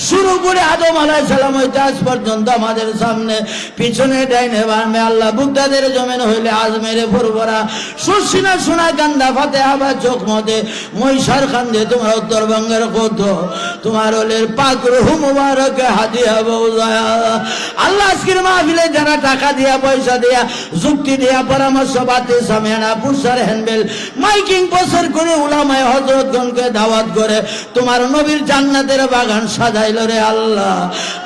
Speaker 1: শুরু করে আদম আলাইহিস সালাম হইতে আজ পর্যন্ত আমাদের সামনে পিছনে ডাইনে বামে আল্লাহ বুগদাদের জমিন হইলে আজমেরে ফুরফুরা সুসিনা সোনা গান্দা ফাতেহা চোখ মধ্যে মহিষার খান্দে তোমার উত্তরবঙ্গের কত তোমার ওলের পাক রূহ মুবারক হাদিয়া বওজায় আল্লাহ আজকের মাহফিলে যারা টাকা দিয়া পয়সা দিয়া যুক্তি দিয়া পরামর্শ বাতে সামিয়ানা পুরসার হ্যান্ডবেল মাইকিং প্রচার করে উলামায়ে হযরতগণকে দাওয়াত করে তোমার নবীর জান্নাতের বাগান সাজাইল রে আল্লাহ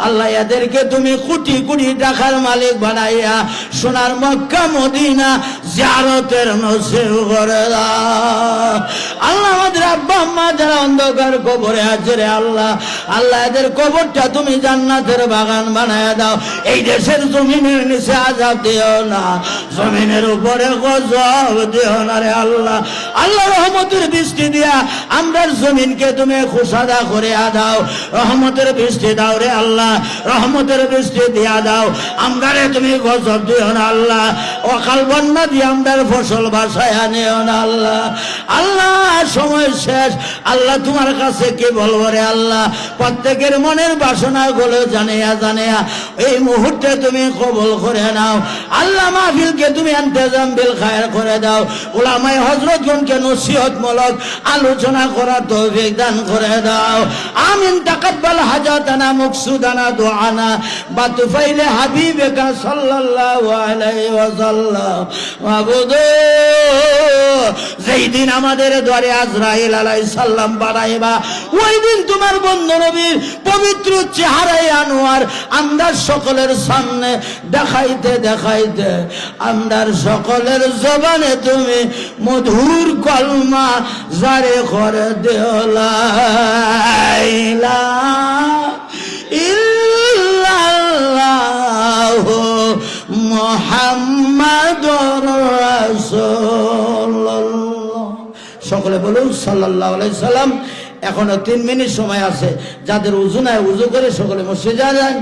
Speaker 1: আল্লাহ এদেরকে তুমি কোটি কোটি টাকার মালিক বানাইয়া সোনার মক্কা মদিনা জিয়ারতের নসিব করে দাও আল্লাহ আমাদের আব্বা আম্মা যারা অন্ধকার কবরে আছে রে আল্লাহ আল্লাহ এদের কবরটা তুমি জান্নাতের বাগান বানায়া দাও এই দেশের জমিনের নিচে আযাব দিও না জমিনের উপরে গজব দিও না রে আল্লাহ আল্লাহ রহমতের বৃষ্টি দিয়া আমরার জমিনকে তুমি খুশাদা করে দাও রহমতের রহমতের বৃষ্টি দাও রে আল্লাহ, রহমতের বৃষ্টি দিয়া দাও। আমরারে তুমি গজব দিও না আল্লাহ, অকাল বন্যা দিয়ে আমরার ফসল বাসায় আনিও না আল্লাহ। আল্লাহ সময় শেষ আল্লাহ, তোমার কাছে কি বলবো রে আল্লাহ। প্রত্যেকের মনের বাসনা গুলো জানিয়া জানিয়া এই মুহূর্তে তুমি কবুল করে নাও আল্লাহ। মাহফিলকে তুমি ইন্তজাম বিল খায়ের করে দাও। উলামায়ে হযরতগণকে নসিহতমূলক আলোচনা করার তৌফিক দান করে দাও। আমিন। তাকাব্বাল হাজাতানা মুকসুদানা দুআনা বাতুফাইলে হাবিবিকা সাল্লাল্লাহু আলাইহি ওয়াসাল্লাম। মাবুদ, যেই দিন আমাদের দ্বারে আজরাইল আলাইহিস সালাম বাড়াইবা, ওই দিন তোমার বন্ধু নবীর পবিত্র চেহারায় আনোয়ার আমরা সকলের সামনে দেখাইতে দেখাইতে আমরা সকলের জবানে তুমি মধুর কলমা জারি করে দিও, লা ইলাহা ইল্লাল্লাহু মুহাম্মাদুর রাসূলুল্লাহ। সকলে বলুন সাল্লাল্লাহু আলাইহি সাল্লাম। এখনো 3 মিনিট সময় আছে, যাদের উযু নাই উযু করে সকলে মসজিদে যান।